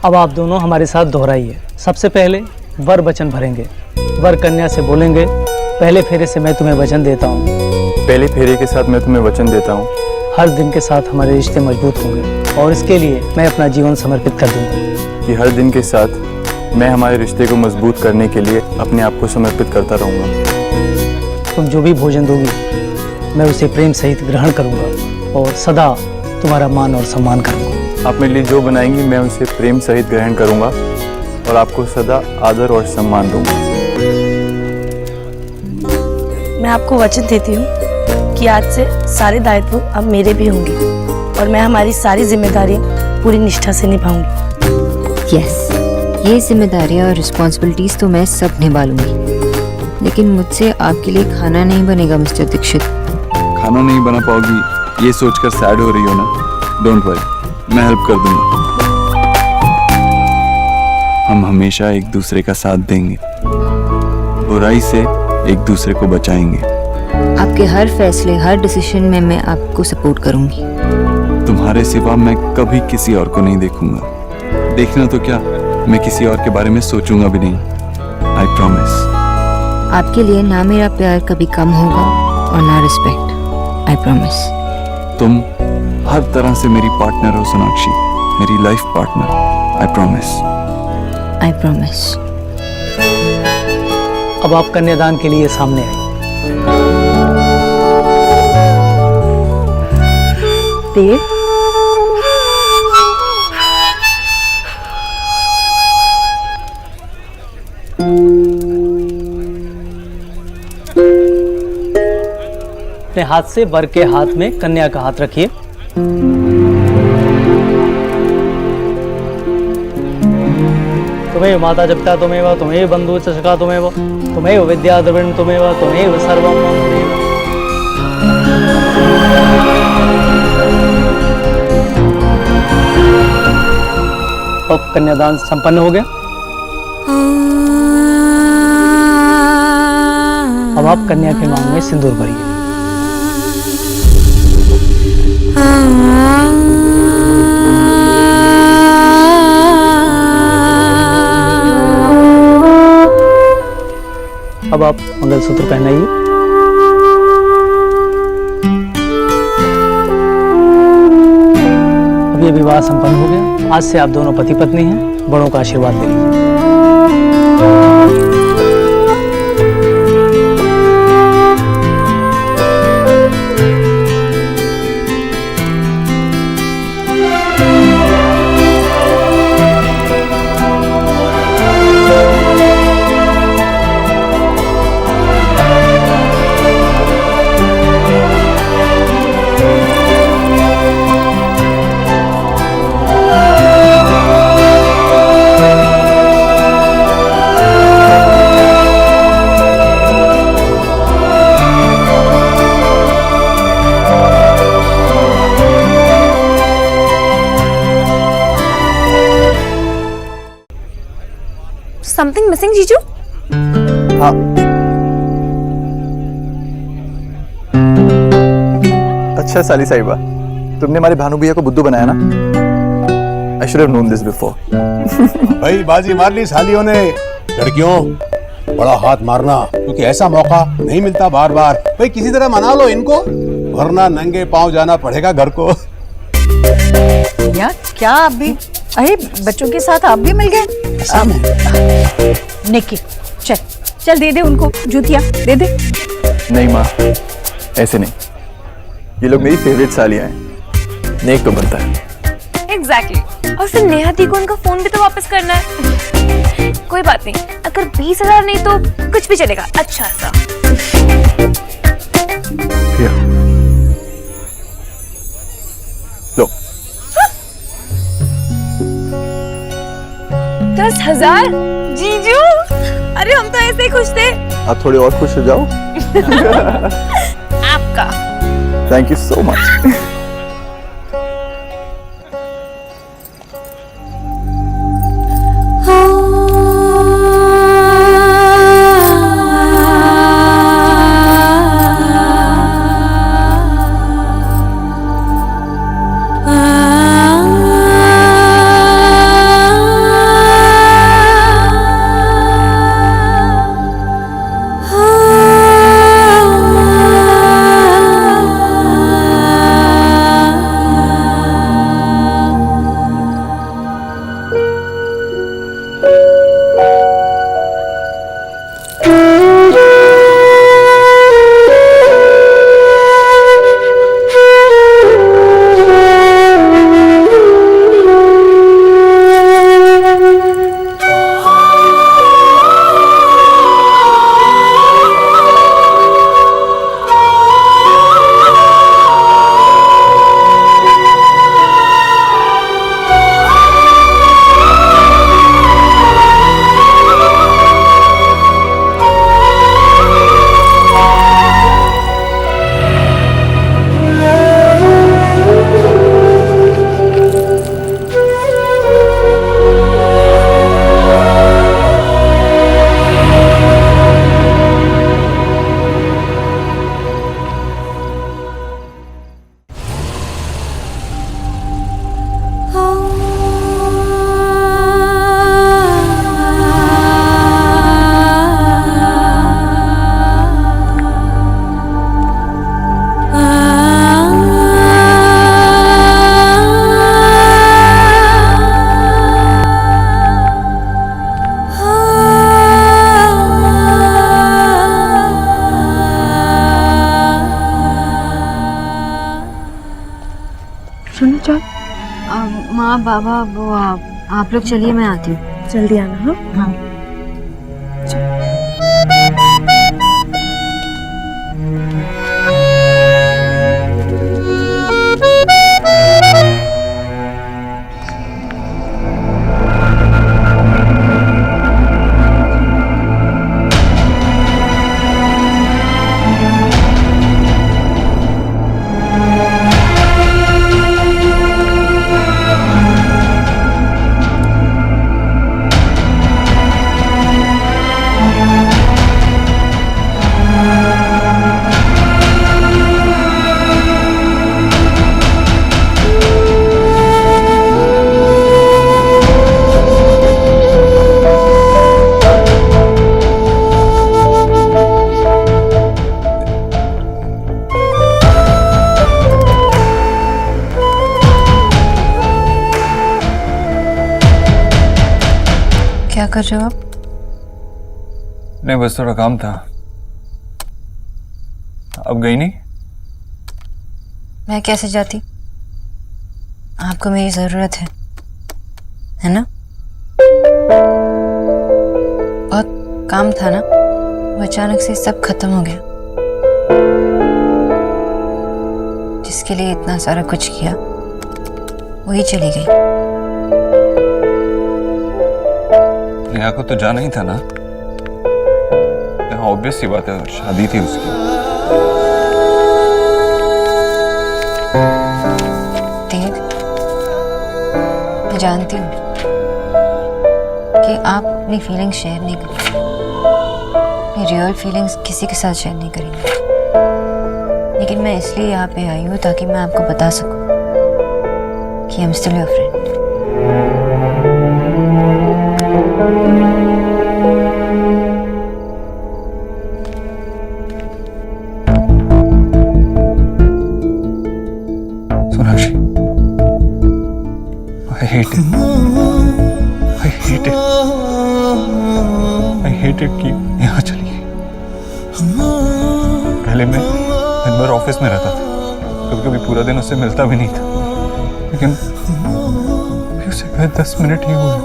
Speaker 13: अब आप दोनों हमारे साथ दोहराइए। सबसे पहले वर वचन भरेंगे। वर कन्या से बोलेंगे, पहले फेरे से मैं तुम्हें वचन देता हूँ।
Speaker 5: पहले फेरे के साथ मैं तुम्हें वचन देता हूँ
Speaker 13: हर दिन के साथ हमारे रिश्ते मजबूत होंगे और इसके लिए मैं अपना जीवन समर्पित कर दूंगा।
Speaker 5: कि हर दिन के साथ मैं हमारे रिश्ते को मजबूत करने के लिए अपने आप को समर्पित करता रहूँगा।
Speaker 13: तुम जो भी भोजन दोगी मैं उसे प्रेम सहित ग्रहण करूँगा और सदा तुम्हारा मान और सम्मान करूँगा।
Speaker 5: आप मेरे लिए जो बनाएंगी मैं उसे प्रेम सहित ग्रहण करूँगा और आपको सदा आदर और सम्मान दूंगा।
Speaker 9: मैं आपको वचन देती हूँ कि आज से सारे दायित्व अब मेरे भी होंगे और मैं हमारी सारी जिम्मेदारियां पूरी निष्ठा से निभाऊंगी।
Speaker 4: यस, ये जिम्मेदारियां और रिस्पॉन्सिबिलिटीज तो मैं सब निभा लूंगी, लेकिन मुझसे आपके लिए खाना नहीं बनेगा मिस्टर दीक्षित।
Speaker 15: खाना नहीं बना पाओगी ये सोचकर सैड हो रही हो ना? डोंट वरी, मैं हेल्प कर दूंगा। हम हमेशा एक दूसरे का साथ देंगे, बुराई से एक दूसरे को बचाएंगे।
Speaker 4: आपके हर फैसले, हर डिसीजन में मैं आपको सपोर्ट करूंगी।
Speaker 15: तुम्हारे सिवा मैं कभी किसी और को नहीं देखूंगा। देखना तो क्या, मैं किसी और के बारे में सोचूंगा भी नहीं। I promise.
Speaker 4: आपके लिए ना मेरा प्यार कभी कम होगा और ना रिस्पेक्ट। I promise.
Speaker 15: तुम हर तरह से मेरी पार्टनर हो सोनाक्षी, मेरी life partner. I promise.
Speaker 4: I promise.
Speaker 13: अब आप कन्यादान के लिए सामने आइए। अपने हाथ से वर के हाथ में कन्या का हाथ रखिए। तुम्हें माता जपिता तुम्हें तुम्हें बंधु च सखा तुम्हें तुम्हें विद्या द्रविण तुम्हें तुम्हें सर्वम मम त्वमेव। अब कन्यादान संपन्न हो गया। अब आप कन्या के मांग में सिंदूर भरिए। अब आप मंगलसूत्र पहनाइए। अब ये विवाह संपन्न हो गया। आज से आप दोनों पति पत्नी हैं। बड़ों का आशीर्वाद ले लीजिए।
Speaker 3: समथिंग मिसिंग जीजू?
Speaker 5: हाँ, अच्छा साली साहिबा, तुमने हमारे भानु भैया को बुद्धू बनाया ना। I should have known this before.
Speaker 14: भाई बाजी मार ली सालियों ने। लड़कियों बड़ा हाथ मारना, क्योंकि ऐसा मौका नहीं मिलता बार बार। भाई किसी तरह मना लो इनको, वरना नंगे पांव जाना पड़ेगा घर को।
Speaker 6: यार क्या आप भी, अरे बच्चों के साथ आप भी मिल गए? निक्की चल चल दे दे उनको जूतियां, दे दे।
Speaker 5: नहीं माँ, ऐसे नहीं। ये लोग मेरी फेवरेट सालियां हैं। नेक तो बनता है।
Speaker 2: एग्जैक्टली। और फिर नेहा दी को उनका फोन भी तो वापस करना है। कोई बात नहीं, अगर 20,000 नहीं तो कुछ भी चलेगा। अच्छा सा
Speaker 5: लो।
Speaker 2: 10,000 जीजू, अरे हम तो ऐसे ही खुश थे।
Speaker 5: आप थोड़े और खुश हो जाओ।
Speaker 2: आपका
Speaker 5: थैंक यू सो मच।
Speaker 4: माँ बाबा वो आप लोग चलिए, मैं आती हूँ।
Speaker 9: जल्दी आना। हाँ हाँ।
Speaker 4: क्या कर रहे हो आप?
Speaker 5: नहीं, बस थोड़ा काम था। अब गई नहीं?
Speaker 4: मैं कैसे जाती? आपको मेरी जरूरत है ना? बहुत काम था ना, वो अचानक से सब खत्म हो गया। जिसके लिए इतना सारा कुछ किया वही चली गई।
Speaker 5: नेहा को तो जाना ही था ना। ऑब्वियस सी बात है, शादी थी उसकी।
Speaker 4: देव, मैं जानती हूँ कि आप अपनी फीलिंग्स शेयर नहीं करेंगे, अपनी रियल फीलिंग्स किसी के साथ शेयर नहीं करेंगे, लेकिन मैं इसलिए यहाँ पे आई हूँ ताकि मैं आपको बता सकूँ कि I am still your friend.
Speaker 5: Sonakshi, I hate it. I hate it. I hate it कि यहाँ चली गई। पहले मैं दिन भर ऑफिस में रहता था, कभी कभी पूरा दिन उससे मिलता भी नहीं था, लेकिन उसे गए 10 मिनट ही हुए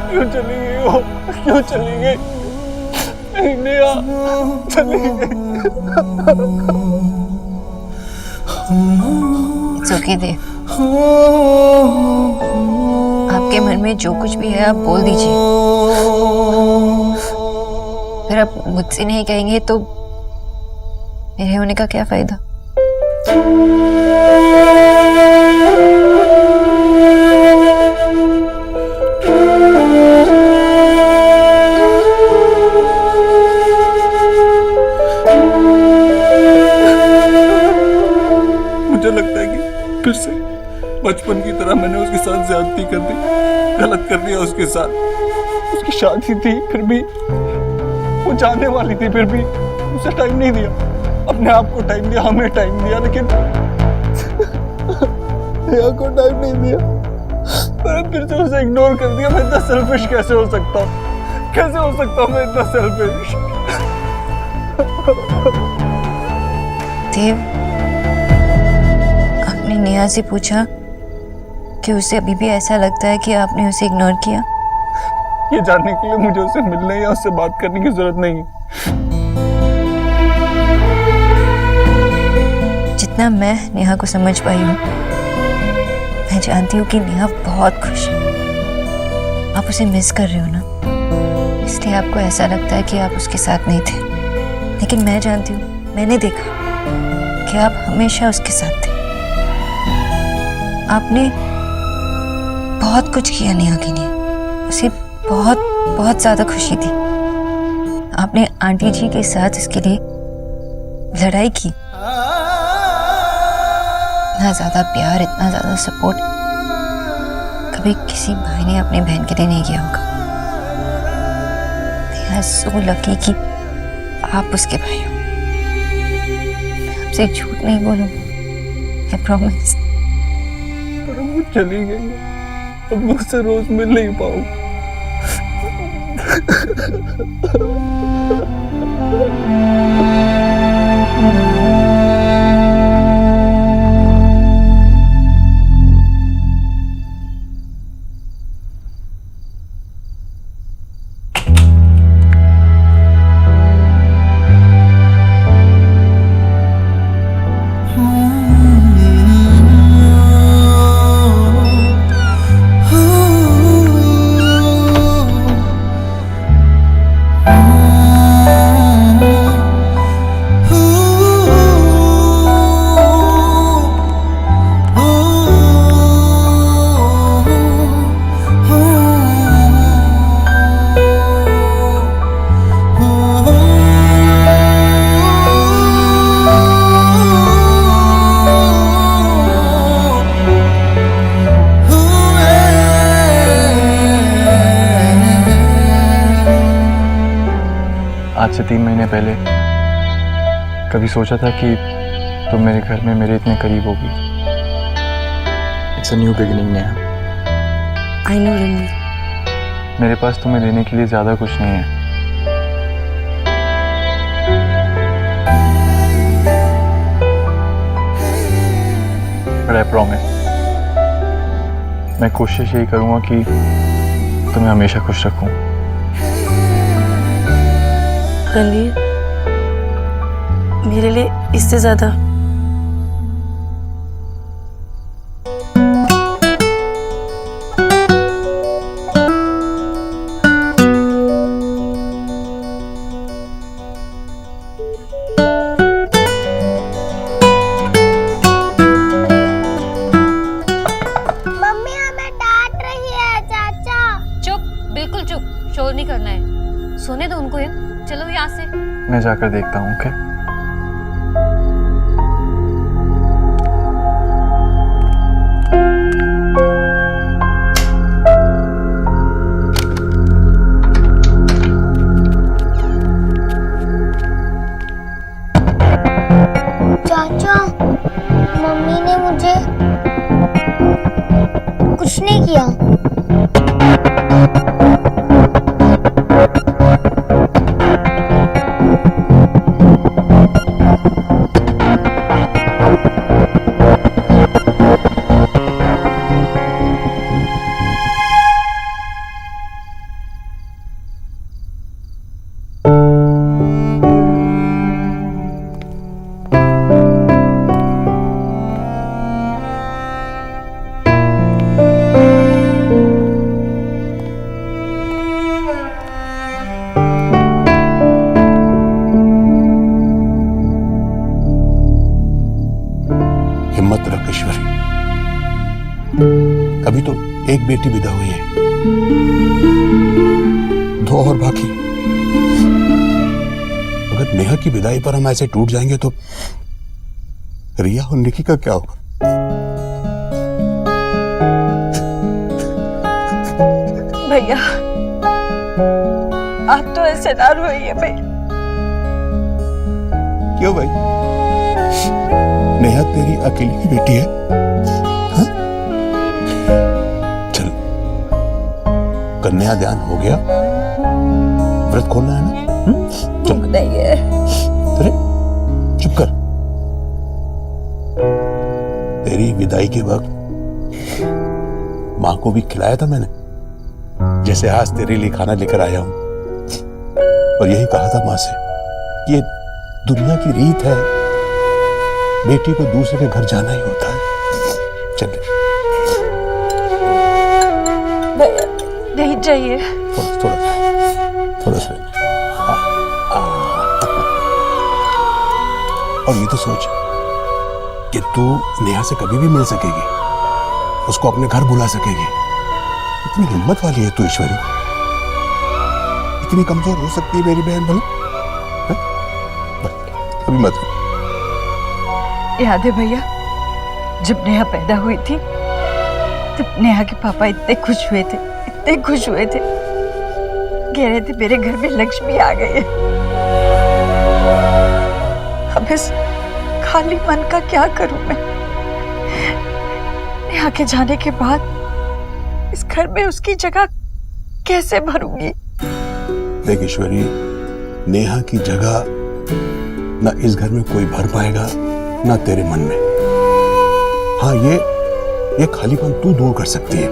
Speaker 5: क्यों चली गई हो? क्यों चली गई? नेहा चली गई।
Speaker 4: It's okay देव, आपके मन में जो कुछ भी है आप बोल दीजिए। अगर आप मुझसे नहीं कहेंगे तो मेरे होने का क्या फायदा?
Speaker 5: मुझे लगता है कि फिर से बचपन की तरह मैंने उसके साथ ज्यादती कर दी, गलत कर दिया उसके साथ। उसकी शादी थी, फिर भी वो जाने वाली थी, फिर भी उसे टाइम नहीं दिया, अपने आप को टाइम दिया, हमें टाइम दिया, लेकिन नेहा को टाइम नहीं दिया। मैंने फिर से उसे इग्नोर कर दिया। मैं इतना सेल्फिश कैसे हो सकता हूँ? कैसे हो सकता हूँ मैं इतना सेल्फिश?
Speaker 4: देव, आपने नेहा से पूछा कि उसे अभी भी ऐसा लगता है कि आपने उसे इग्नोर किया?
Speaker 5: ये जानने के लिए मुझे उससे मिलने या उससे बात करने की जरूरत नहीं है।
Speaker 4: जितना मैं नेहा को समझ पाई हूँ, मैं जानती हूँ कि नेहा बहुत खुश है। आप उसे मिस कर रहे हो ना, इसलिए आपको ऐसा लगता है कि आप उसके साथ नहीं थे, लेकिन मैं जानती हूँ, मैंने देखा कि आप हमेशा उसके साथ थे। आपने बहुत कुछ किया नेहा के लिए, उसे बहुत बहुत ज्यादा खुशी थी। आपने आंटी जी के साथ इसके लिए लड़ाई की। इतना ज्यादा प्यार, इतना ज्यादा सपोर्ट कभी किसी भाई ने अपने बहन के लिए नहीं किया होगा। They are so lucky कि आप उसके भाई हो। मैं आपसे झूठ नहीं बोलूंगी, I promise।
Speaker 5: पर वो चली गई, अब मुझसे रोज मिल नहीं पाऊंगा। से 3 महीने पहले कभी सोचा था कि तुम मेरे घर में मेरे इतने करीब होगी। It's a new beginning Neha.
Speaker 9: I know Ranveer.
Speaker 5: मेरे पास तुम्हें देने के लिए ज्यादा कुछ नहीं है, बट आई प्रॉमिस मैं कोशिश यही करूंगा कि तुम्हें हमेशा खुश रखूं।
Speaker 9: रणवीर, मेरे लिए इससे ज्यादा
Speaker 12: मम्मी हमें डांट रही है चाचा।
Speaker 4: चुप, बिल्कुल चुप, शोर नहीं करना है। सोने दो उनको। चलो यहाँ से।
Speaker 5: मैं जाकर देखता हूँ। ओके
Speaker 12: चाचा, मम्मी ने मुझे कुछ नहीं किया।
Speaker 14: हिम्मत रख ईश्वरी, अभी तो एक बेटी विदा हुई है, 2 और बाकी। अगर नेहा की विदाई पर हम ऐसे टूट जाएंगे तो रिया और निकी का क्या होगा?
Speaker 6: भैया, आप तो ऐसे ना रोइए भैया।
Speaker 14: क्यों भाई? नेहा तेरी अकेली की बेटी है, हाँ? चल, कन्यादान हो गया, व्रत खोलना है ना? चल
Speaker 6: नहीं है।
Speaker 14: अरे चुप कर। तेरी विदाई के वक्त माँ को भी खिलाया था मैंने, जैसे आज तेरे लिए खाना लेकर आया हूं, और यही कहा था माँ से कि ये दुनिया की रीत है, बेटी को दूसरे के घर जाना ही होता है। चल
Speaker 6: नहीं चाहिए।
Speaker 14: थोड़ा सा। और ये तो सोच कि तू नेहा से कभी भी मिल सकेगी, उसको अपने घर बुला सकेगी। इतनी हिम्मत वाली है तू ईश्वरी, इतनी कमजोर हो सकती है मेरी बहन भला? अभी मत रो।
Speaker 6: याद है भैया, जब नेहा पैदा हुई थी तब नेहा के पापा इतने खुश हुए थे, इतने खुश हुए थे, कह रहे थे मेरे घर में लक्ष्मी आ गई है। अब इस खाली मन का क्या करूं मैं? नेहा के जाने के बाद इस घर में उसकी जगह कैसे भरूंगी?
Speaker 14: देख ईश्वरी, नेहा की जगह ना इस घर में कोई भर पाएगा ना तेरे मन में। हाँ, ये खालीपन तू दूर कर सकती है।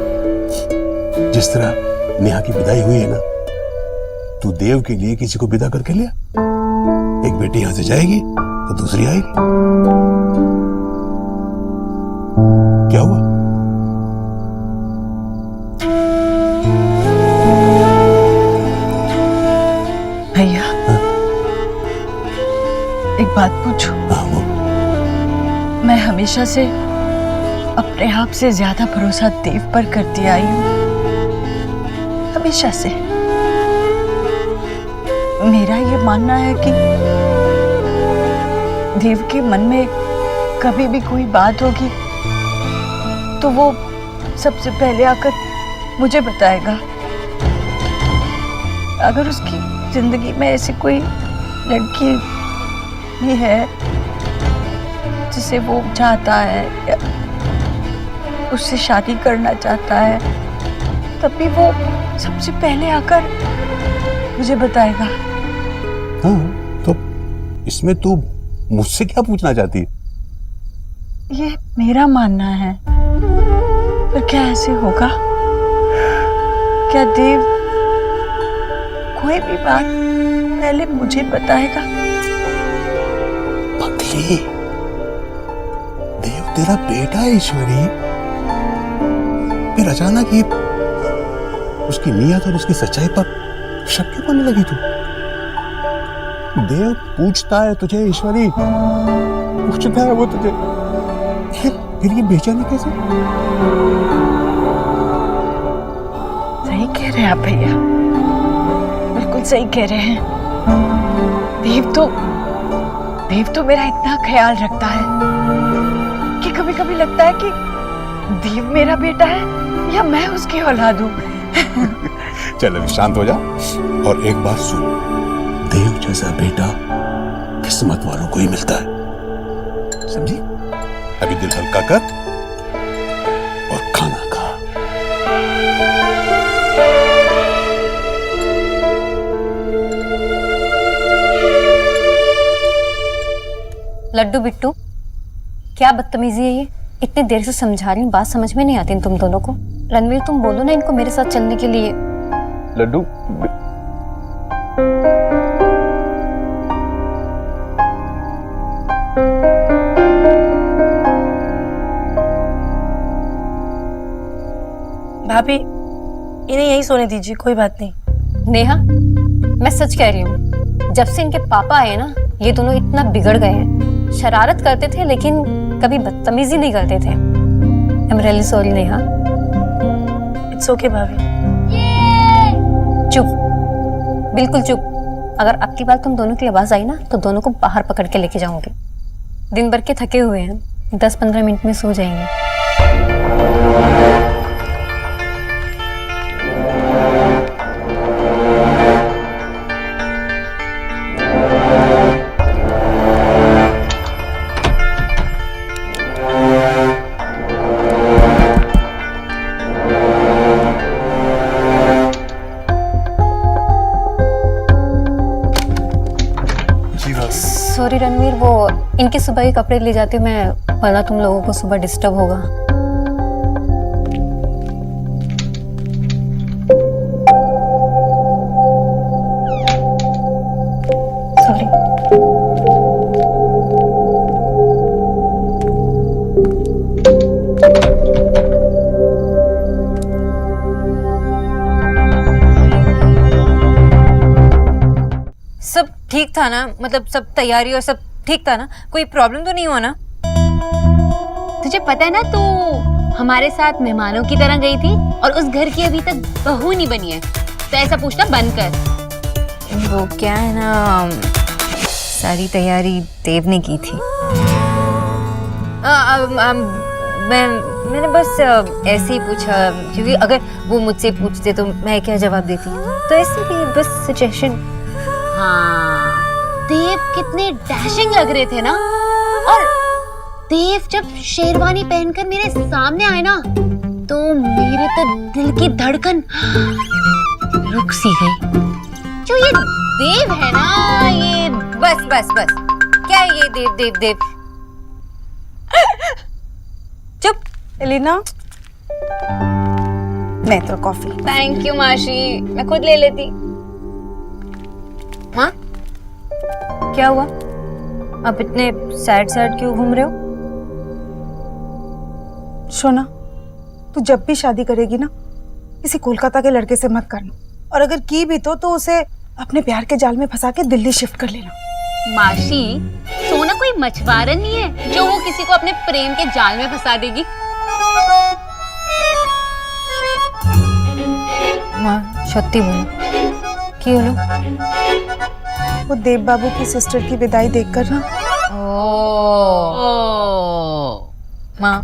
Speaker 14: जिस तरह नेहा की विदाई हुई है ना, तू देव के लिए किसी को विदा करके लिया। एक बेटी यहां से जाएगी तो दूसरी आएगी। क्या हुआ?
Speaker 6: भैया, एक बात पूछूं? मैं हमेशा से अपने आप से ज्यादा भरोसा देव पर करती आई हूँ, हमेशा से। मेरा ये मानना है कि देव के मन में कभी भी कोई बात होगी तो वो सबसे पहले आकर मुझे बताएगा। अगर उसकी जिंदगी में ऐसी कोई
Speaker 9: लड़की भी है जिसे वो चाहता है या उससे शादी करना चाहता है, तब भी वो सबसे पहले आकर मुझे बताएगा।
Speaker 14: हाँ, तो इसमें तू मुझसे क्या पूछना चाहती है?
Speaker 9: ये मेरा मानना है, पर क्या ऐसे होगा? क्या देव कोई भी बात पहले मुझे बताएगा?
Speaker 14: पगली, देव तेरा बेटा है ईश्वरी। फिर अचानक ये उसकी नीयत और उसकी सच्चाई पर शक क्यों करने लगी तू? देव पूछता है तुझे ईश्वरी, पूछता है वो तुझे, फिर ये बेचैनी कैसे?
Speaker 9: सही कह रहे हैं आप भैया, बिल्कुल सही कह रहे हैं। देव तो मेरा इतना ख्याल रखता है कि कभी कभी लगता है कि देव मेरा बेटा है या मैं उसकी औलाद हूँ।
Speaker 14: चल अभी शांत हो जा और एक बात सुन, देव जैसा बेटा किस्मत वालों को ही मिलता है, समझी? अभी दिल हल्का कर और खाना खा।
Speaker 4: लड्डू बिट्टू, क्या बदतमीजी है ये? इतनी देर से समझा रही हूँ, बात समझ में नहीं आती तुम दोनों को। रणवीर, तुम बोलो ना इनको मेरे साथ चलने के लिए।
Speaker 5: लड्डू,
Speaker 9: भाभी, इन्हें यही सोने दीजिए, कोई बात नहीं।
Speaker 4: नेहा, मैं सच कह रही हूँ, जब से इनके पापा आए ना, ये दोनों इतना बिगड़ गए हैं। शरारत करते थे लेकिन कभी बदतमीजी नहीं करते थे। I am really sorry Neha.
Speaker 9: It's okay भाभी।
Speaker 4: चुप, बिल्कुल चुप। अगर अब की बार तुम दोनों की आवाज आई ना तो दोनों को बाहर पकड़ के लेके जाऊंगी। दिन भर के थके हुए हैं, 10-15 मिनट में सो जाएंगे। सॉरी रणवीर, वो इनके सुबह के कपड़े ले जाती हूँ मैं, वरना तुम लोगों को सुबह डिस्टर्ब होगा। सॉरी।
Speaker 3: सब ठीक था ना? मतलब सब तैयारी और सब ठीक था ना? कोई प्रॉब्लम तो नहीं हुआ ना?
Speaker 2: तुझे पता है ना, तू हमारे साथ मेहमानों की तरह गई थी और उस घर की अभी तक बहू नहीं बनी है, तो ऐसा पूछना बंद कर।
Speaker 4: वो क्या है ना, सारी तैयारी देव ने की थी।
Speaker 3: मैंने बस ऐसे ही पूछा, क्योंकि अगर वो मुझसे पूछते तो मैं क्या जवाब देती, तो इसलिए बस सजेशन।
Speaker 2: हाँ, देव कितने डैशिंग लग रहे थे ना। और देव जब शेरवानी पहनकर मेरे सामने आए ना, तो मेरे तो दिल की धड़कन रुक सी गई। जो ये देव है ना, ये
Speaker 3: बस बस बस, क्या है ये देव देव देव?
Speaker 9: चुप एलिना, मैं तो कॉफी।
Speaker 2: थैंक यू माशी, मैं खुद ले लेती।
Speaker 3: हाँ, क्या हुआ? आप इतने सैड सैड क्यों घूम रहे हो?
Speaker 16: शोना, तू जब भी शादी करेगी ना, किसी कोलकाता के लड़के से मत करना, और अगर की भी तो उसे अपने प्यार के जाल में फंसा के दिल्ली शिफ्ट कर लेना।
Speaker 2: माशी, सोना कोई मछुआरा नहीं है जो वो किसी को अपने प्रेम के जाल में फंसा देगी।
Speaker 4: माँ सत्य बोलो, क्यों बोलो?
Speaker 16: वो देव बाबू की सिस्टर की विदाई देखकर ना।
Speaker 3: माँ,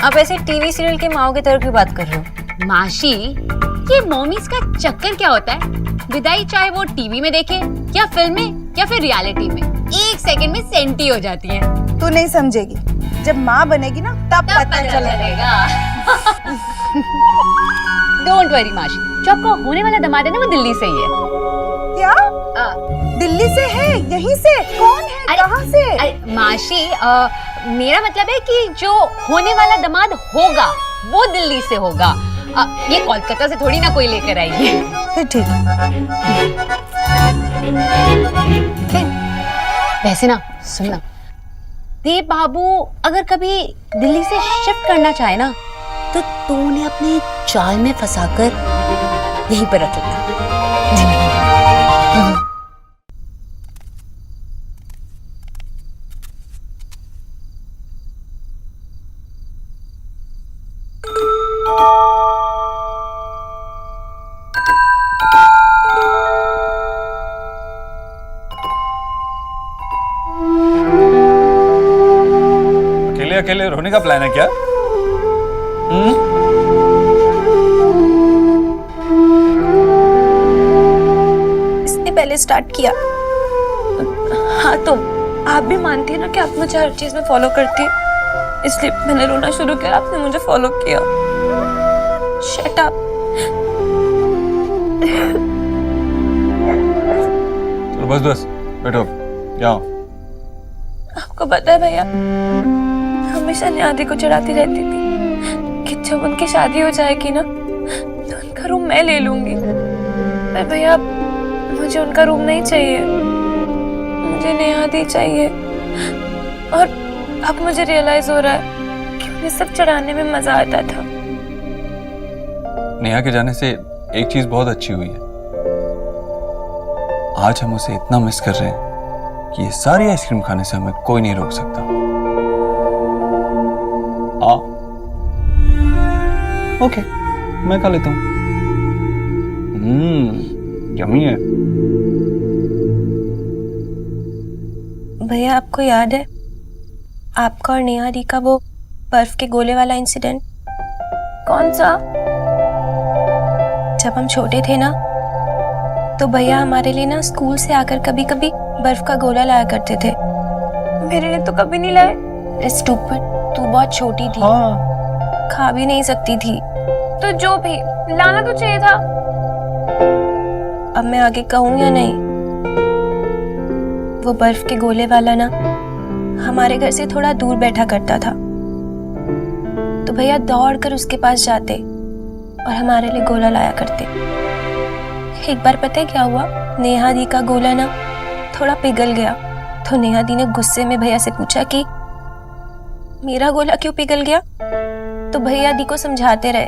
Speaker 3: आप ऐसे टीवी सीरियल के माओ की तरह की बात कर रहे हो?
Speaker 2: माशी, ये मॉमीज का चक्कर क्या होता है? विदाई चाहे वो टीवी में देखे या फिल्म में
Speaker 3: या फिर रियलिटी में 1 सेकंड में सेंटी हो जाती है।
Speaker 16: तू नहीं समझेगी, जब माँ बनेगी ना तब पता चलेगा।
Speaker 3: डोंट वरी माशी, जो आपका होने वाला दामाद है ना वो दिल्ली से ही है।
Speaker 16: क्या? दिल्ली से है? यहीं से? कौन है? कहाँ से?
Speaker 3: अरे माशी, मेरा मतलब है कि जो होने वाला दामाद होगा वो दिल्ली से होगा। ये कोलकाता से थोड़ी ना कोई लेकर आएगी।
Speaker 16: फिर ठीक है।
Speaker 3: वैसे ना सुनना, देव बाबू अगर कभी दिल्ली से शिफ्ट करना चाहे ना तो तू उन्हें अपने जाल में फंसाकर यहीं पर रख लेना।
Speaker 5: अकेले रोने का प्लान है क्या?
Speaker 2: इसने पहले स्टार्ट किया। हाँ तो आप भी मानती है ना कि आप मुझे हर चीज में फॉलो करती है, इसलिए मैंने रोना शुरू किया, आपने मुझे फॉलो किया। Shut up.
Speaker 5: चलो बस बैठो, जाओ।
Speaker 2: आपको पता है भैया, हमेशा नियादी को चढ़ाती रहती थी कि जब उनकी शादी हो जाएगी ना तो उनका रूम मैं ले लूंगी। पर भैया मुझे उनका रूम नहीं चाहिए, मुझे नियादी चाहिए। और अब मुझे रियलाइज हो रहा है कि उन्हें सब चढ़ाने में मजा आता था।
Speaker 5: नेहा के जाने से एक चीज बहुत अच्छी हुई है, आज हम उसे इतना मिस कर रहे हैं कि ये सारी आइसक्रीम खाने से हमें कोई नहीं रोक सकता। ओके, मैं खा लेता हूँ। यम्मी है।
Speaker 2: भैया आपको याद है आपका और नेहा दी का वो बर्फ के गोले वाला इंसिडेंट? कौन सा? जब हम छोटे थे ना तो भैया हमारे लिए ना स्कूल से आकर कभी कभी बर्फ का गोला लाया करते थे। मेरे लिए तो कभी नहीं लाए। स्टूपिड, तू बहुत छोटी थी, खा भी नहीं सकती थी, तो जो भी लाना तो चाहिए था। अब मैं आगे कहूँ या नहीं, वो बर्फ के गोले वाला ना हमारे घर से थोड़ा दूर बैठा करता था, तो भैया दौड़कर उसके पास जाते और हमारे लिए गोला लाया करते। एक बार पता है क्या हुआ, नेहा दी का गोला ना थोड़ा पिघल गया, तो नेहा दी ने गुस्से में भैया से पूछा कि मेरा गोला क्यों पिघल गया? तो भैया दी को समझाते रहे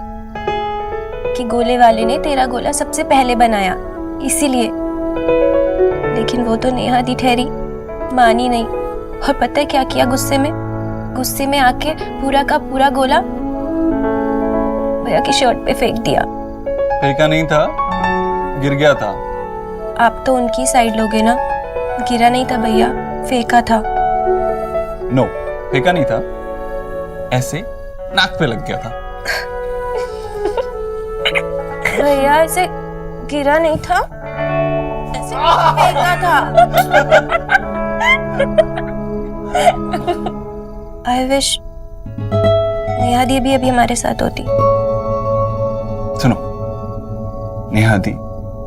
Speaker 2: कि गोले वाले ने तेरा गोला सबसे पहले बनाया इसीलिए। लेकिन वो तो नेहा दी ठहरी, मानी नहीं, और पता है क्या किया? गुस्से में आके पूरा का पूरा गोला भैया की शर्ट पे फेंक दिया।
Speaker 5: फेंका नहीं था, गिर गया था।
Speaker 2: आप तो उनकी साइड लोगे ना, गिरा नहीं था भैया, फेंका था।
Speaker 5: नो, फेंका नहीं था, ऐसे नाक पे लग गया था।
Speaker 2: भैया ऐसे गिरा नहीं था, ऐसे फेंका था। आई विश नेहा दी भी अभी हमारे साथ होती।
Speaker 5: सुनो, नेहा दी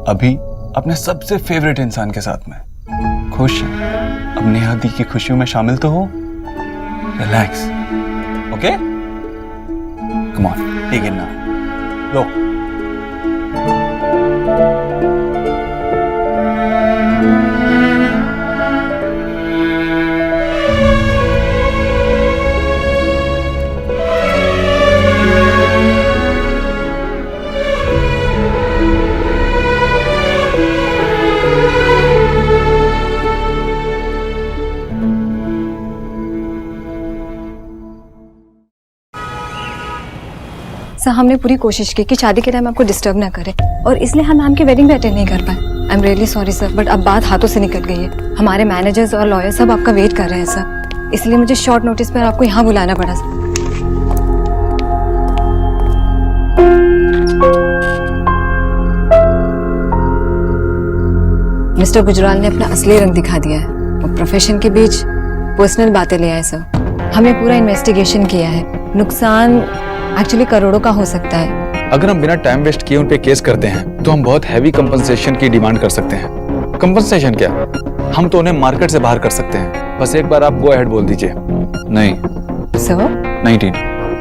Speaker 5: अभी अपने सबसे फेवरेट इंसान के साथ में खुश है। अब नेहा दी की खुशियों में शामिल तो हो। Relax, okay? Come on, take it now. लो।
Speaker 18: सर हमने पूरी कोशिश की कि शादी के टाइम आपको डिस्टर्ब ना करें, और इसलिए हम मैम की वेडिंग भी अटेंड नहीं कर पाए। I am really sorry sir, but अब बात हाथों से निकल गई है। हमारे मैनेजर्स और लॉयर सब आपका वेट कर रहे हैं सर, इसलिए मुझे शॉर्ट नोटिस पर आपको यहाँ बुलाना पड़ा सर। मिस्टर गुजराल ने अपना असली रंग दिखा दिया है। वो प्रोफेशन के बीच पर्सनल बातें ले आए सर। हमने पूरा इन्वेस्टिगेशन किया है। नुकसान एक्चुअली करोड़ों का हो सकता है।
Speaker 5: अगर हम बिना टाइम वेस्ट किए उन पे केस करते हैं तो हम बहुत हैवी कंपनसेशन की डिमांड कर सकते हैं। कंपनसेशन क्या, हम तो उन्हें मार्केट से बाहर कर सकते हैं। बस एक बार आप गो अहेड बोल दीजिए।
Speaker 15: नहीं
Speaker 18: सर
Speaker 15: नहीं टीन,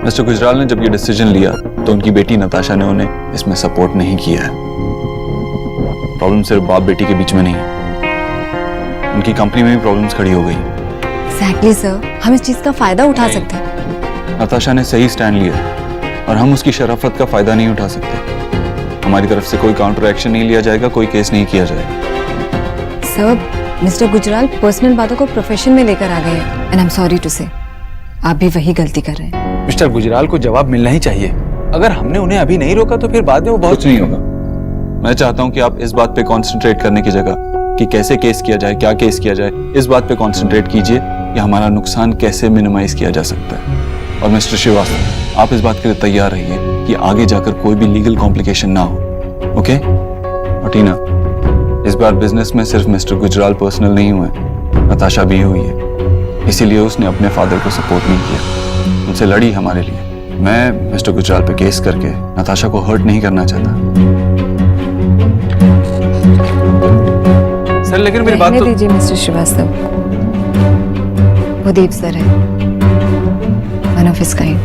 Speaker 15: मिस्टर गुजराल ने जब ये डिसीजन लिया तो उनकी बेटी नताशा ने उन्हें इसमें सपोर्ट नहीं किया है। प्रॉब्लम सिर्फ बाप बेटी के बीच में नहीं है, उनकी कंपनी में भी प्रॉब्लम्स खड़ी हो गई।
Speaker 18: एग्जैक्टली सर, हम इस चीज का फायदा उठा सकते हैं।
Speaker 15: नताशा ने सही स्टैंड लिया और हम उसकी शराफत का फायदा नहीं उठा सकते। हमारी तरफ से कोई काउंटर एक्शन नहीं लिया जाएगा, कोई केस नहीं किया जाएगा।
Speaker 18: सर, मिस्टर गुजराल पर्सनल बातों को प्रोफेशन में लेकर आ गए हैं and I am sorry to say आप भी वही गलती कर रहे हैं।
Speaker 5: मिस्टर गुजराल को जवाब मिलना ही चाहिए। अगर हमने उन्हें अभी नहीं रोका तो फिर बाद में वो बहुत
Speaker 15: कुछ नहीं होगा। मैं चाहता हूं कि आप इस बात पे कंसंट्रेट करने की जगह कि कैसे केस किया जाए, क्या केस किया जाए, इस बात पे कंसंट्रेट कीजिए कि हमारा नुकसान कैसे मिनिमाइज किया जा सकता है। और मिस्टर श्रीवास्तव, आप इस बात के लिए तैयार रहिए कि आगे जाकर कोई भी लीगल कॉम्प्लिकेशन ना हो। ओके? और टीना, इस बार बिजनेस में सिर्फ मिस्टर गुजराल पर्सनल नहीं हुए, नताशा भी हुई है। इसीलिए उसने अपने फादर को सपोर्ट नहीं किया, उनसे लड़ी हमारे लिए। मैं मिस्टर गुजराल पे केस करके नताशा को हर्ट नहीं करना चाहता।
Speaker 5: सर लेकिन मेरी बात तो
Speaker 18: दीजिए मिस्टर श्रीवास्तव, वो देव सर है, one of his kind.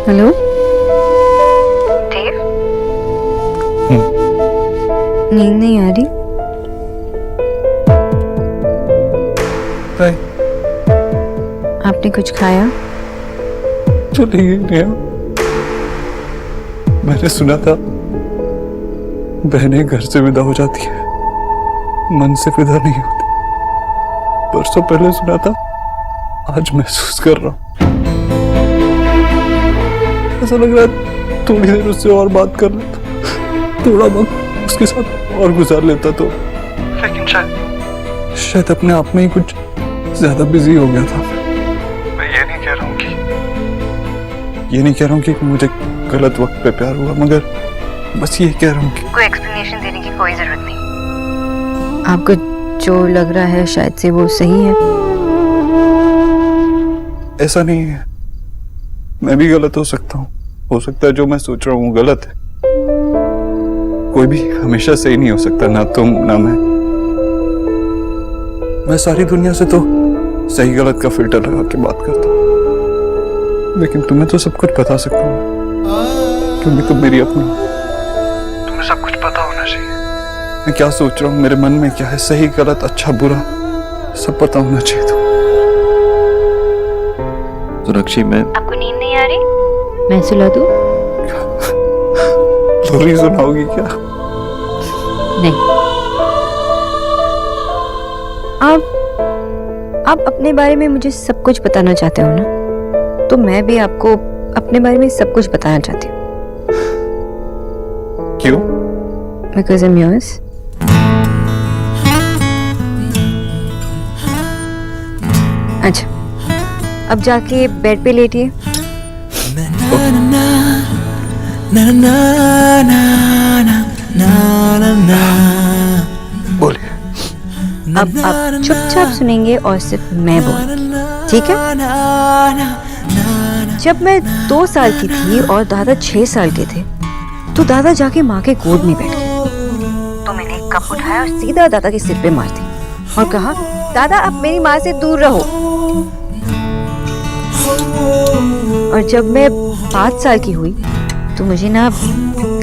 Speaker 18: Hello
Speaker 4: Dev, नींद नहीं आ रही? आपने कुछ खाया?
Speaker 5: मैंने सुना था बहनें घर से विदा हो जाती है, मन से विदा नहीं होती। परसों पहले सुना था, आज महसूस कर रहा हूं। ऐसा लग रहा है थोड़ी देर उससे और बात कर लेता, थोड़ा वक्त उसके साथ और गुजार लेता तो, लेकिन शायद अपने आप में ही कुछ ज्यादा बिजी हो गया था। मैं ये नहीं कह रहा हूँ कि मुझे गलत वक्त पे प्यार हुआ, मगर बस ये कह रहा हूँ कि
Speaker 4: कोई एक्सप्लेनेशन देने की कोई जरूरत नहीं। आपको जो लग रहा है शायद से वो सही है।
Speaker 5: ऐसा नहीं है, मैं भी गलत हो सकता हूँ। हो सकता है जो मैं सोच रहा हूँ गलत है। कोई भी हमेशा सही नहीं हो सकता, ना तुम ना मैं सारी दुनिया से तो सही गलत का फिल्टर लगा के बात करता हूँ, लेकिन तुम्हें तो सब कुछ बता सकता हूँ, क्योंकि तुम मेरी अपनी हो। तुम्हें सब कुछ पता होना चाहिए, मैं क्या सोच रहा हूँ, मेरे मन में क्या है, सही गलत अच्छा बुरा सब पता होना चाहिए।
Speaker 15: तो रक्षी, मैं
Speaker 4: आपको नींद नहीं आ रही? मैं सुला दूं?
Speaker 5: लोरी सुनाओगी क्या?
Speaker 4: नहीं। आप अपने बारे में मुझे सब कुछ बताना चाहते हो ना, तो मैं भी आपको अपने बारे में सब कुछ बताना चाहती हूँ।
Speaker 5: क्यों?
Speaker 4: Because I'm yours. अच्छा, अब जाके बेड पे लेटिए।
Speaker 5: बोलिए।
Speaker 4: अब आप चुपचाप सुनेंगे और सिर्फ मैं बोलूंगी, ठीक है? जब मैं 2 साल की थी और दादा 6 साल के थे, तो दादा जाके माँ के गोद में बैठ गए। तो मैंने एक कप उठाया और सीधा दादा के सिर पे मार दी और कहा, दादा आप मेरी माँ से दूर रहो। और जब मैं 5 साल की हुई तो मुझे ना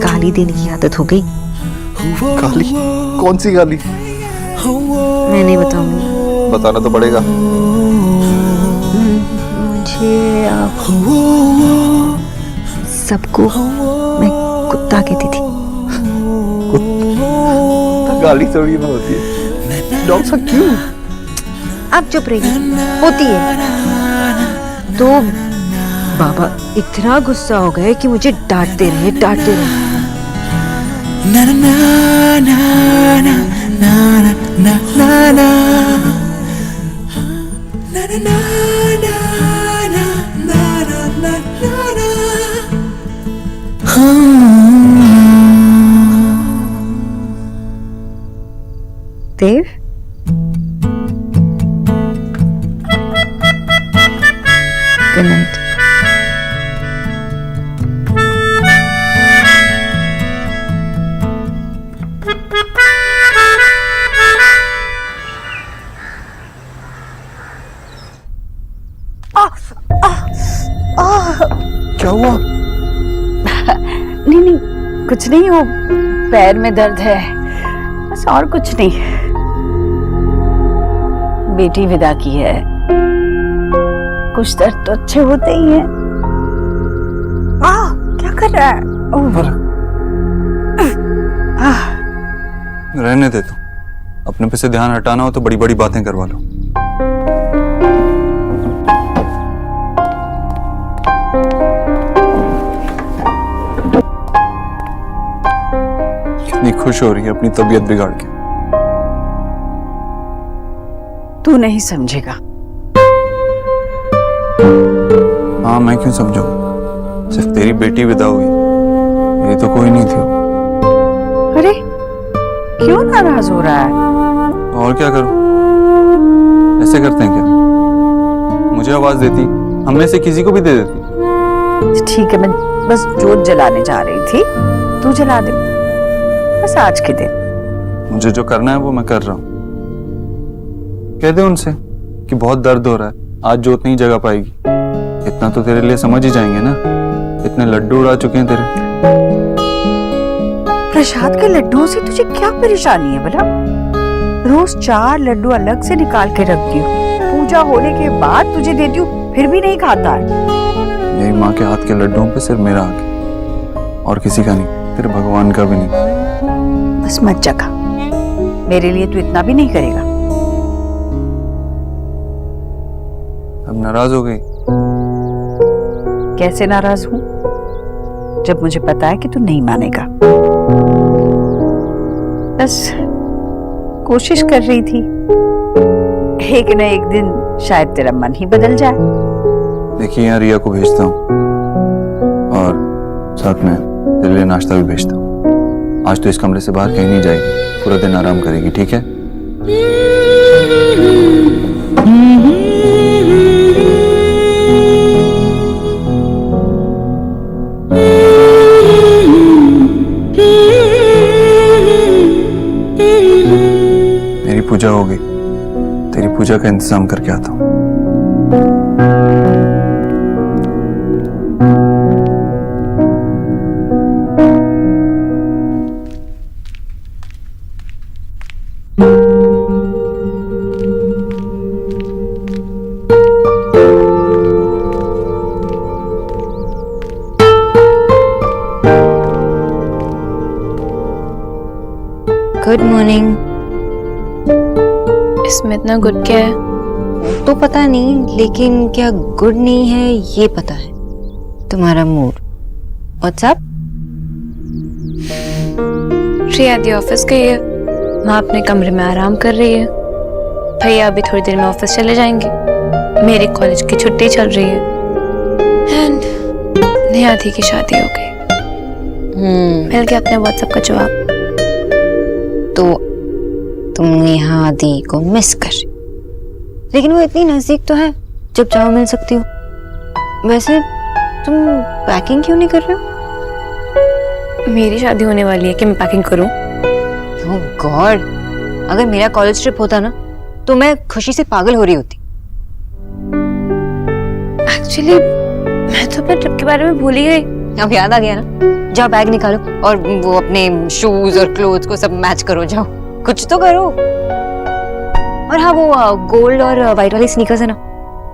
Speaker 4: गाली देने की आदत हो गई।
Speaker 5: गाली? कौन सी गाली?
Speaker 4: मैं नहीं बताऊंगी।
Speaker 5: बताना तो पड़ेगा।
Speaker 4: मुझे सबको मैं कुत्ता कहती थी।
Speaker 5: गाली थोड़ी ना होती है। डॉग सा क्यों?
Speaker 6: आप चुप रहिए, होती है।
Speaker 4: तो बाबा इतना गुस्सा हो गए कि मुझे डांटते रहे।
Speaker 10: na na na na na na na na na na na na
Speaker 6: देव,
Speaker 4: गुड नाइट।
Speaker 5: क्या हुआ?
Speaker 6: नहीं, कुछ नहीं, वो पैर में दर्द है बस, और कुछ नहीं। बेटी विदा की है, कुछ दर्द तो अच्छे होते ही हैं। क्या कर रहा है?
Speaker 5: रहने दे तू। अपने पे से ध्यान हटाना हो तो बड़ी बड़ी बातें करवा लो। कितनी खुश हो रही है अपनी तबीयत बिगाड़ के।
Speaker 6: तू नहीं समझेगा।
Speaker 5: हाँ, मैं क्यों समझूं? सिर्फ तेरी बेटी विदा हुई, मेरी तो कोई नहीं थी।
Speaker 6: अरे क्यों नाराज हो रहा है?
Speaker 5: और क्या करूं? ऐसे करते हैं क्या? मुझे आवाज देती, हम में से किसी को भी दे देती।
Speaker 6: ठीक है, मैं बस जोत जलाने जा रही थी, तू जला दे बस आज के दिन।
Speaker 5: मुझे जो करना है वो मैं कर रहा हूँ। कह दे उनसे कि बहुत दर्द हो रहा है, आज जोत नहीं जगा पाएगी। इतना तो तेरे लिए समझ ही जाएंगे ना, इतने लड्डू उड़ा चुके हैं तेरे।
Speaker 6: प्रसाद के लड्डुओं से तुझे क्या परेशानी है भला? रोज 4 लड्डू अलग से निकाल के रखती हूँ, पूजा होने के बाद तुझे देती हूँ, फिर भी नहीं खाता है।
Speaker 5: यही माँ के हाथ के लड्डुओं पे सिर्फ मेरा हक है, और किसी का नहीं, तेरे भगवान का भी नहीं।
Speaker 6: बस मत जगा, मेरे लिए तू इतना भी नहीं करेगा।
Speaker 5: अब नाराज हो गई?
Speaker 6: कैसे नाराज हूं, जब मुझे पता है कि तू नहीं मानेगा। बस कोशिश कर रही थी, एक न एक दिन शायद तेरा मन ही बदल जाए।
Speaker 5: देखिए, यहाँ रिया को भेजता हूँ और साथ में तेरे लिए नाश्ता भी भेजता हूँ। आज तो इस कमरे से बाहर कहीं नहीं जाएगी, पूरा दिन आराम करेगी, ठीक है? मेरी पूजा हो गई, तेरी पूजा का इंतजाम करके आता हूँ।
Speaker 4: Good morning.
Speaker 18: इसमें इतना गुड क्या है?
Speaker 4: तो पता नहीं, लेकिन क्या गुड नहीं है ये पता है। तुम्हारा mood. What's up?
Speaker 18: Shreya di office गई है, माँ अपने कमरे में आराम कर रही है, भैया अभी थोड़ी देर में ऑफिस चले जाएंगे, मेरे कॉलेज की छुट्टी चल रही है, एंड नेहा दी की शादी हो गई। मिल गया अपने व्हाट्सएप का जवाब।
Speaker 4: तो तुम नेहा दी को मिस कर रही, लेकिन वो इतनी नजदीक तो है, जब चाहो मिल सकती हो। वैसे तुम पैकिंग क्यों नहीं कर रहे हो?
Speaker 18: मेरी शादी होने वाली है कि मैं पैकिंग करूं?
Speaker 4: ओह गॉड, अगर मेरा कॉलेज ट्रिप होता ना तो मैं खुशी से पागल हो रही होती।
Speaker 18: एक्चुअली मैं तो अपने ट्रिप के बारे में भूल ही गई। अब याद आ गया ना, जाओ बैग निकालो और वो अपने शूज और क्लोथ्स को सब मैच करो, जाओ कुछ तो करो। और हाँ, वो गोल्ड और व्हाइट वाली स्नीकर्स है ना,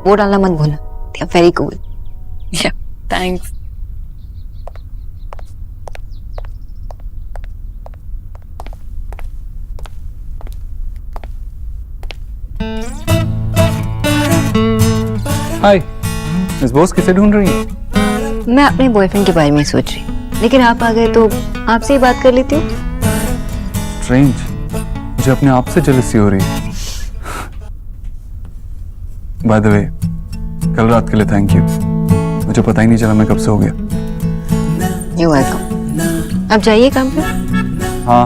Speaker 18: वो डालना मत भूलना, दे आर वेरी कूल। या थैंक्स।
Speaker 5: हाय मिस बोस, किसे ढूंढ रही हैं?
Speaker 18: मैं अपने बॉयफ्रेंड के बारे में सोच रही, लेकिन आप आ गए तो आपसे ही बात कर लेती हूँ।
Speaker 5: स्ट्रेंज, मुझे अपने आप से जेलसी हो रही है। बाय द वे, कल रात के लिए थैंक यू, मुझे पता ही नहीं चला मैं कब से हो गया।
Speaker 18: You welcome. अब जाइए काम पे।
Speaker 5: हाँ,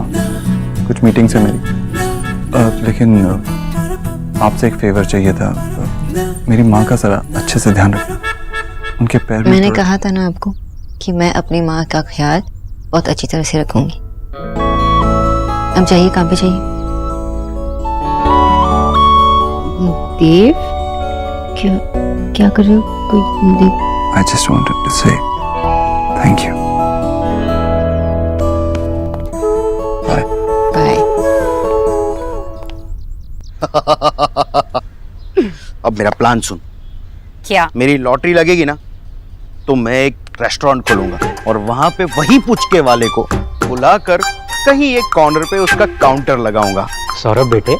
Speaker 5: कुछ मीटिंग्स है मेरी, लेकिन आपसे एक फेवर चाहिए था। मेरी माँ का जरा अच्छे से ध्यान रखना, उनके पैर में
Speaker 18: मैंने कहा था ना आपको कि मैं अपनी माँ का ख्याल बहुत अच्छी तरह से रखूंगी। अब जाइए काम पे जाइए। देव, क्या कर रहे हो? कोई देव?
Speaker 5: I just wanted to say thank you. Bye.
Speaker 18: Bye.
Speaker 1: अब मेरा प्लान सुन।
Speaker 18: क्या?
Speaker 1: मेरी लॉटरी लगेगी ना तो मैं एक रेस्टोरेंट खोलूंगा और वहां पे वही पुचके वाले को बुलाकर कहीं एक कॉर्नर पे उसका काउंटर लगाऊंगा।
Speaker 8: सौरभ बेटे,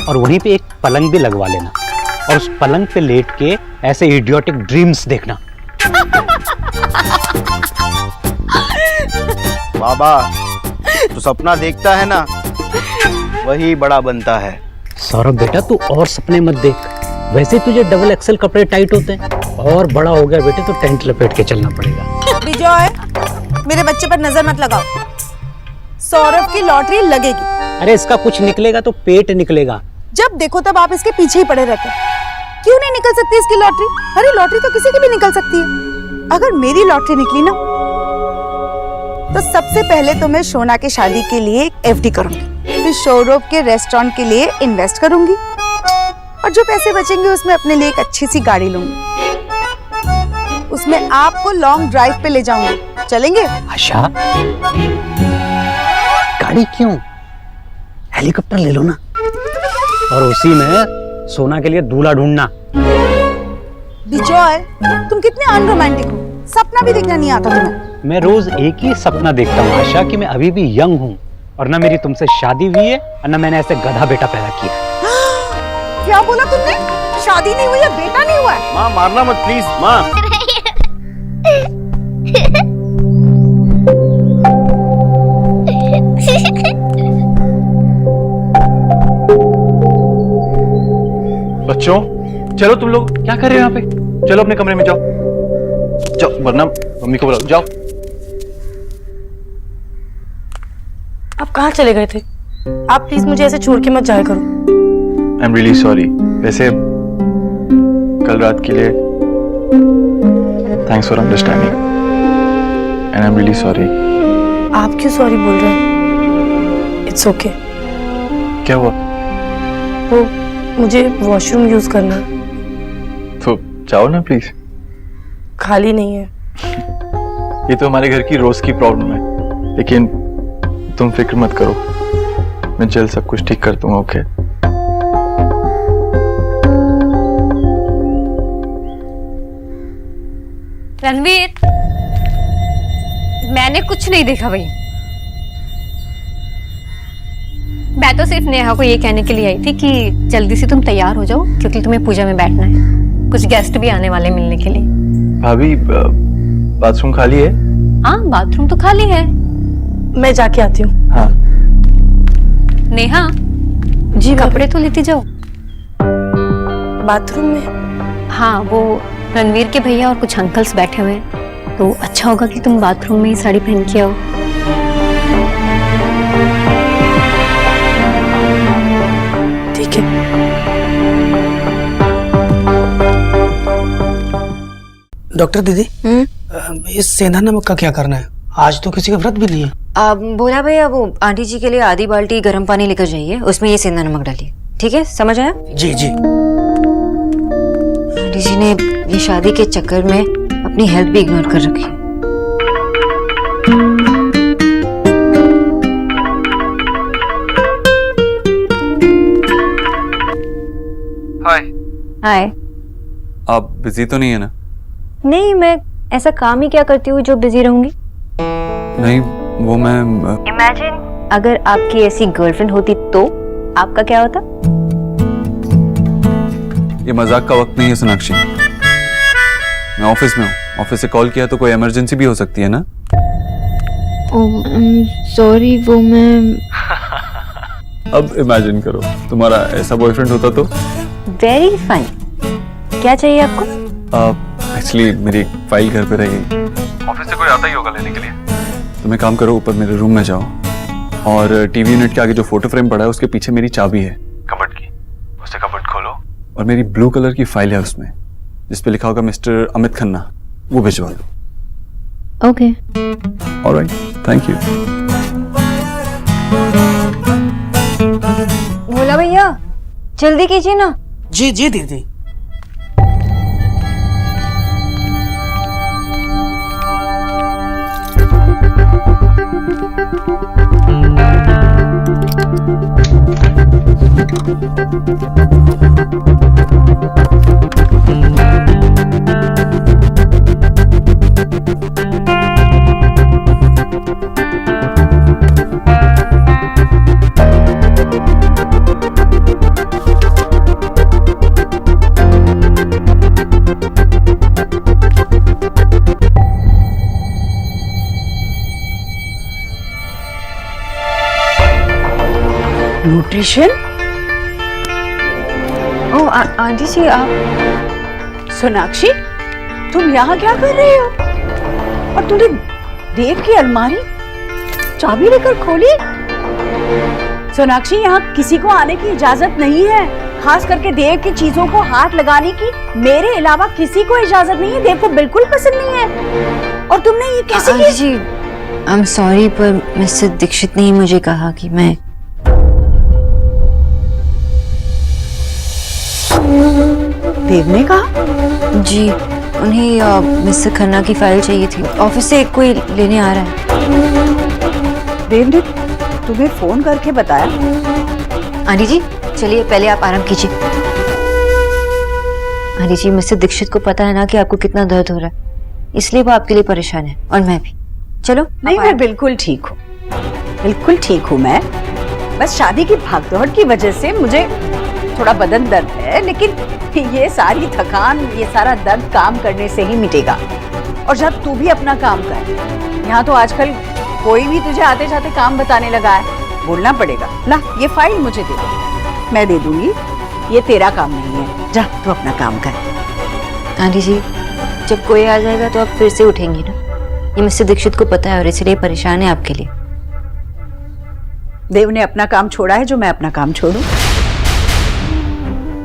Speaker 8: और वहीं पे एक पलंग भी लगवा लेना और उस पलंग पे लेट के ऐसे इडियोटिक ड्रीम्स देखना।
Speaker 1: बाबा, तो सपना देखता है ना वही बड़ा बनता है।
Speaker 8: सौरभ बेटा, तू और सपने मत देख, वैसे तुझे डबल एक्सेल कपड़े टाइट होते हैं, और बड़ा हो गया बेटे तो टेंट लपेट के चलना पड़ेगा।
Speaker 16: विजय, मेरे बच्चे पर नजर मत लगाओ, सौरभ की लॉटरी लगेगी।
Speaker 8: अरे इसका कुछ निकलेगा तो पेट निकलेगा।
Speaker 16: जब देखो तब आप इसके पीछे ही पड़े रहते हैं। क्यों नहीं निकल सकती इसकी लॉटरी? अरे लॉटरी तो किसी की भी निकल सकती है। अगर मेरी लॉटरी निकली ना तो सबसे पहले तो मैं शोना के शादी के लिए एफडी करूंगी, फिर सौरभ के रेस्टोरेंट के लिए इन्वेस्ट करूंगी और जो पैसे बचेंगे उसमें अपने लिए एक अच्छी सी गाड़ी लूंगी, उसमें आपको लॉन्ग ड्राइव पे ले जाऊंगी। चलेंगे?
Speaker 8: आशा, गाड़ी क्यों, हेलीकॉप्टर ले लो ना, और उसी में सोना के लिए दूल्हा ढूंढना।
Speaker 16: विजय, तुम कितने अनरोमांटिक हो, सपना भी देखना नहीं आता तुम्हें।
Speaker 8: मैं रोज एक ही सपना देखता हूँ आशा, कि मैं अभी भी यंग हूँ और ना मेरी तुमसे शादी हुई है और ना मैंने ऐसे गधा बेटा पैदा किया।
Speaker 16: क्या बोला तुमने? शादी नहीं हुई है, बेटा नहीं हुआ है?
Speaker 1: माँ मारना मत प्लीज। माँ
Speaker 5: बच्चों, चलो तुम लोग क्या कर रहे हो यहाँ पे? चलो अपने कमरे में जाओ, जाओ, वरना मम्मी को बुलाओ, जाओ।
Speaker 19: आप कहाँ चले गए थे? आप प्लीज मुझे ऐसे छोड़ के मत जाया करो।
Speaker 5: I am really sorry. वैसे कल रात के लिए thanks for understanding and I am really sorry.
Speaker 19: आप क्यों सॉरी बोल रहे हैं? It's okay.
Speaker 5: क्या हुआ?
Speaker 19: वो मुझे वॉशरूम यूज करना है।
Speaker 5: तो जाओ ना प्लीज।
Speaker 19: खाली नहीं है।
Speaker 5: ये तो हमारे घर की रोज की प्रॉब्लम है, लेकिन तुम फिक्र मत करो, मैं जल्द सब कुछ ठीक कर दूंगा। ओके?
Speaker 18: रणवीर, मैंने कुछ नहीं देखा भाई। मैं तो सिर्फ नेहा को ये कहने के लिए आई थी कि जल्दी से तुम तैयार हो जाओ, क्योंकि तुम्हें पूजा में बैठना है। कुछ गेस्ट भी आने वाले मिलने के लिए।
Speaker 5: भाभी, बाथरूम खाली है?
Speaker 18: हाँ, बाथरूम तो खाली है।
Speaker 19: मैं जाके आती हूँ।
Speaker 5: हाँ।
Speaker 18: नेहा
Speaker 19: जी,
Speaker 18: कपड़े तो लेती जाओ।
Speaker 19: बाथरूम में?
Speaker 18: हाँ, वो रणवीर के भैया और कुछ अंकल्स बैठे हुए हैं, तो अच्छा होगा कि तुम बाथरूम में ही साड़ी पहन के आओ।
Speaker 19: ठीक है।
Speaker 11: डॉक्टर दीदी, इस सेंधा नमक का क्या करना है? आज तो किसी का व्रत भी नहीं है।
Speaker 18: बोला भैया, वो आंटी जी के लिए आधी बाल्टी गर्म पानी लेकर जाइए, उसमें ये सेंधा नमक डालिए। ठीक है, समझ आया?
Speaker 11: जी जी।
Speaker 18: आंटी जी ने
Speaker 4: ये शादी के चक्कर में अपनी हेल्थ भी इग्नोर कर रखी है।
Speaker 5: हाय।
Speaker 4: हाय।
Speaker 5: आप बिजी तो नहीं है ना?
Speaker 4: नहीं, मैं ऐसा काम ही क्या करती हूँ जो बिजी रहूंगी।
Speaker 5: नहीं, वो मैं
Speaker 4: इमेजिन अगर आपकी ऐसी गर्लफ्रेंड होती तो आपका क्या होता?
Speaker 5: ये मजाक का वक्त नहीं है सोनाक्षी। मैं ऑफिस में हूँ। ऑफिस से कॉल किया तो कोई इमरजेंसी भी हो सकती है ना?
Speaker 4: सॉरी, वो मैं
Speaker 5: अब इमेजिन करो तुम्हारा ऐसा बॉयफ्रेंड होता तो।
Speaker 4: Very funny. क्या चाहिए आपको?
Speaker 5: एक्चुअली मेरी एक फाइल घर पे रह गई। ऑफिस से कोई आता ही होगा लेने के लिए। तुम एक काम करो, ऊपर मेरे रूम में जाओ और टीवी यूनिट के आगे जो फोटो फ्रेम पड़ा है उसके पीछे मेरी चाबी है कबर्ड की। उसे कबर्ड खोलो और मेरी ब्लू कलर की फाइल है उसमें जिसपे लिखा होगा मिस्टर अमित खन्ना, वो भिजवा दो।
Speaker 4: Okay.
Speaker 5: Alright, thank you.
Speaker 4: Bhola भैया जल्दी कीजिए ना।
Speaker 11: जी जी दीदी।
Speaker 6: न्यूट्रिशन?
Speaker 18: ओ आंटी जी, आप
Speaker 6: सोनाक्षी, तुम यहाँ क्या कर रही हो? और तूने देव की अलमारी चाबी लेकर खोली? सोनाक्षी, यहाँ किसी को आने की इजाजत नहीं है, खास करके देव की चीजों को हाथ लगाने की मेरे अलावा किसी को इजाजत नहीं है। देव को बिल्कुल पसंद नहीं है। और तुमने ये कैसे किया?
Speaker 4: जी, आई एम सॉरी, पर मिस्टर दीक्षित ने ही मुझे कहा कि मैं
Speaker 6: देव ने कहा?
Speaker 4: जी, उन्हें मिस्टर खन्ना की फाइल चाहिए थी। ऑफिस से कोई लेने आ रहा है।
Speaker 6: देव ने तुम्हें फोन करके बताया?
Speaker 4: आंटी जी चलिए, पहले आप आराम कीजिए। आंटी जी, मिस्टर दीक्षित को पता है ना कि आपको कितना दर्द हो रहा है, इसलिए वो आपके लिए परेशान है और मैं भी। चलो।
Speaker 6: नहीं, मैं बिल्कुल ठीक हूँ, बिल्कुल ठीक हूँ मैं। बस शादी की भागदौड़ की वजह से मुझे थोड़ा बदन दर्द है, लेकिन ये सारी थकान, ये सारा दर्द काम करने से ही मिटेगा। और जब तू भी अपना काम कर, यहाँ तो आजकल कोई भी तुझे आते जाते काम बताने लगा है, बोलना पड़ेगा। ला, ये फाइल मुझे दे दो, मैं दे दूंगी, ये तेरा काम नहीं है। जा तू अपना काम कर।
Speaker 4: आंटी जी, जब कोई आ जाएगा तो आप फिर से उठेंगी ना? ये मिस्टर दीक्षित को पता है और इसलिए परेशान है आपके लिए।
Speaker 6: देव ने अपना काम छोड़ा है, जो मैं अपना काम छोड़ूं?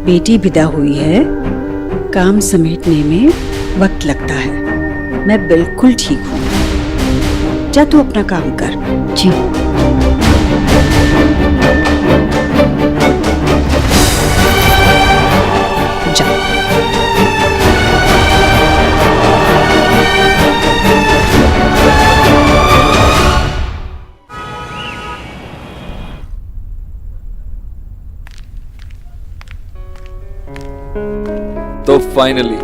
Speaker 6: बेटी विदा हुई है, काम समेटने में वक्त लगता है। मैं बिल्कुल ठीक हूँ, जा तू अपना काम कर।
Speaker 4: जी।
Speaker 6: जा।
Speaker 15: तो फाइनली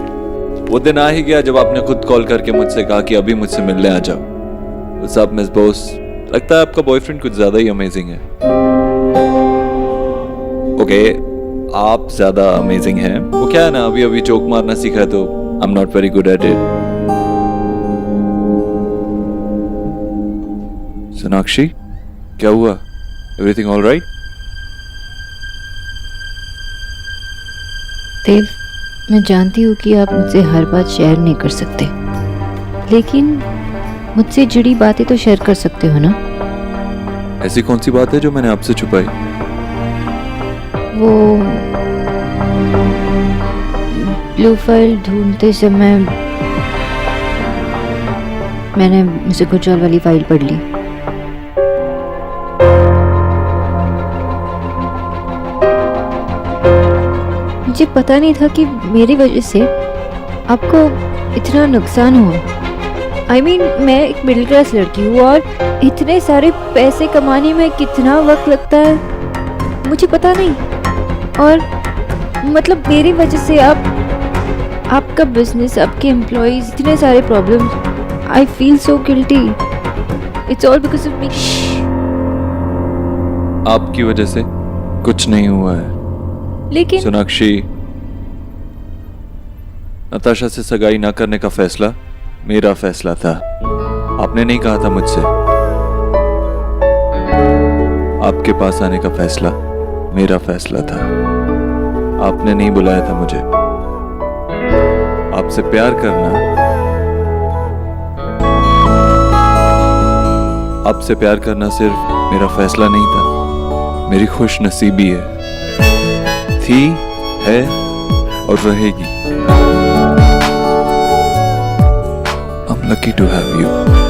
Speaker 15: वो दिन आ ही गया जब आपने खुद कॉल करके मुझसे कहा कि अभी मुझसे मिलने आ जाओ। What's up miss boss? लगता है आपका बॉयफ्रेंड कुछ ज्यादा ही अमेजिंग है। ओके, आप ज्यादा अमेजिंग हैं। वो क्या है ना, अभी अभी जोक मारना सीखा है तो I am not very good at it. Sonakshi, क्या हुआ? Everything all right?
Speaker 4: देव, मैं जानती हूँ कि आप मुझसे हर बात शेयर नहीं कर सकते, लेकिन मुझसे जुड़ी बातें तो शेयर कर सकते हो ना?
Speaker 15: ऐसी कौन सी बात है जो मैंने आपसे छुपाई?
Speaker 4: वो ब्लू फाइल ढूंढते समय मैंने मिस्टर गुजराल वाली फाइल पढ़ ली। मुझे पता नहीं था कि मेरी वजह से आपको इतना नुकसान हुआ। I mean, मैं एक मिडिल क्लास लड़की हूँ और इतने सारे पैसे कमाने में कितना वक्त लगता है मुझे पता नहीं। और मतलब मेरी वजह से आपका बिजनेस, आपके एम्प्लॉइज, इतने सारे problems. I feel so guilty. It's all because of me.
Speaker 15: आपकी वजह से कुछ नहीं हुआ है।
Speaker 4: लेकिन
Speaker 15: सोनाक्षी, नताशा से सगाई ना करने का फैसला मेरा फैसला था। आपने नहीं कहा था मुझसे। आपके पास आने का फैसला मेरा फैसला था। आपने नहीं बुलाया था मुझे। आपसे प्यार करना, आपसे प्यार करना सिर्फ मेरा फैसला नहीं था, मेरी खुश नसीबी है। थी, है और रहेगी। I'm lucky to have you.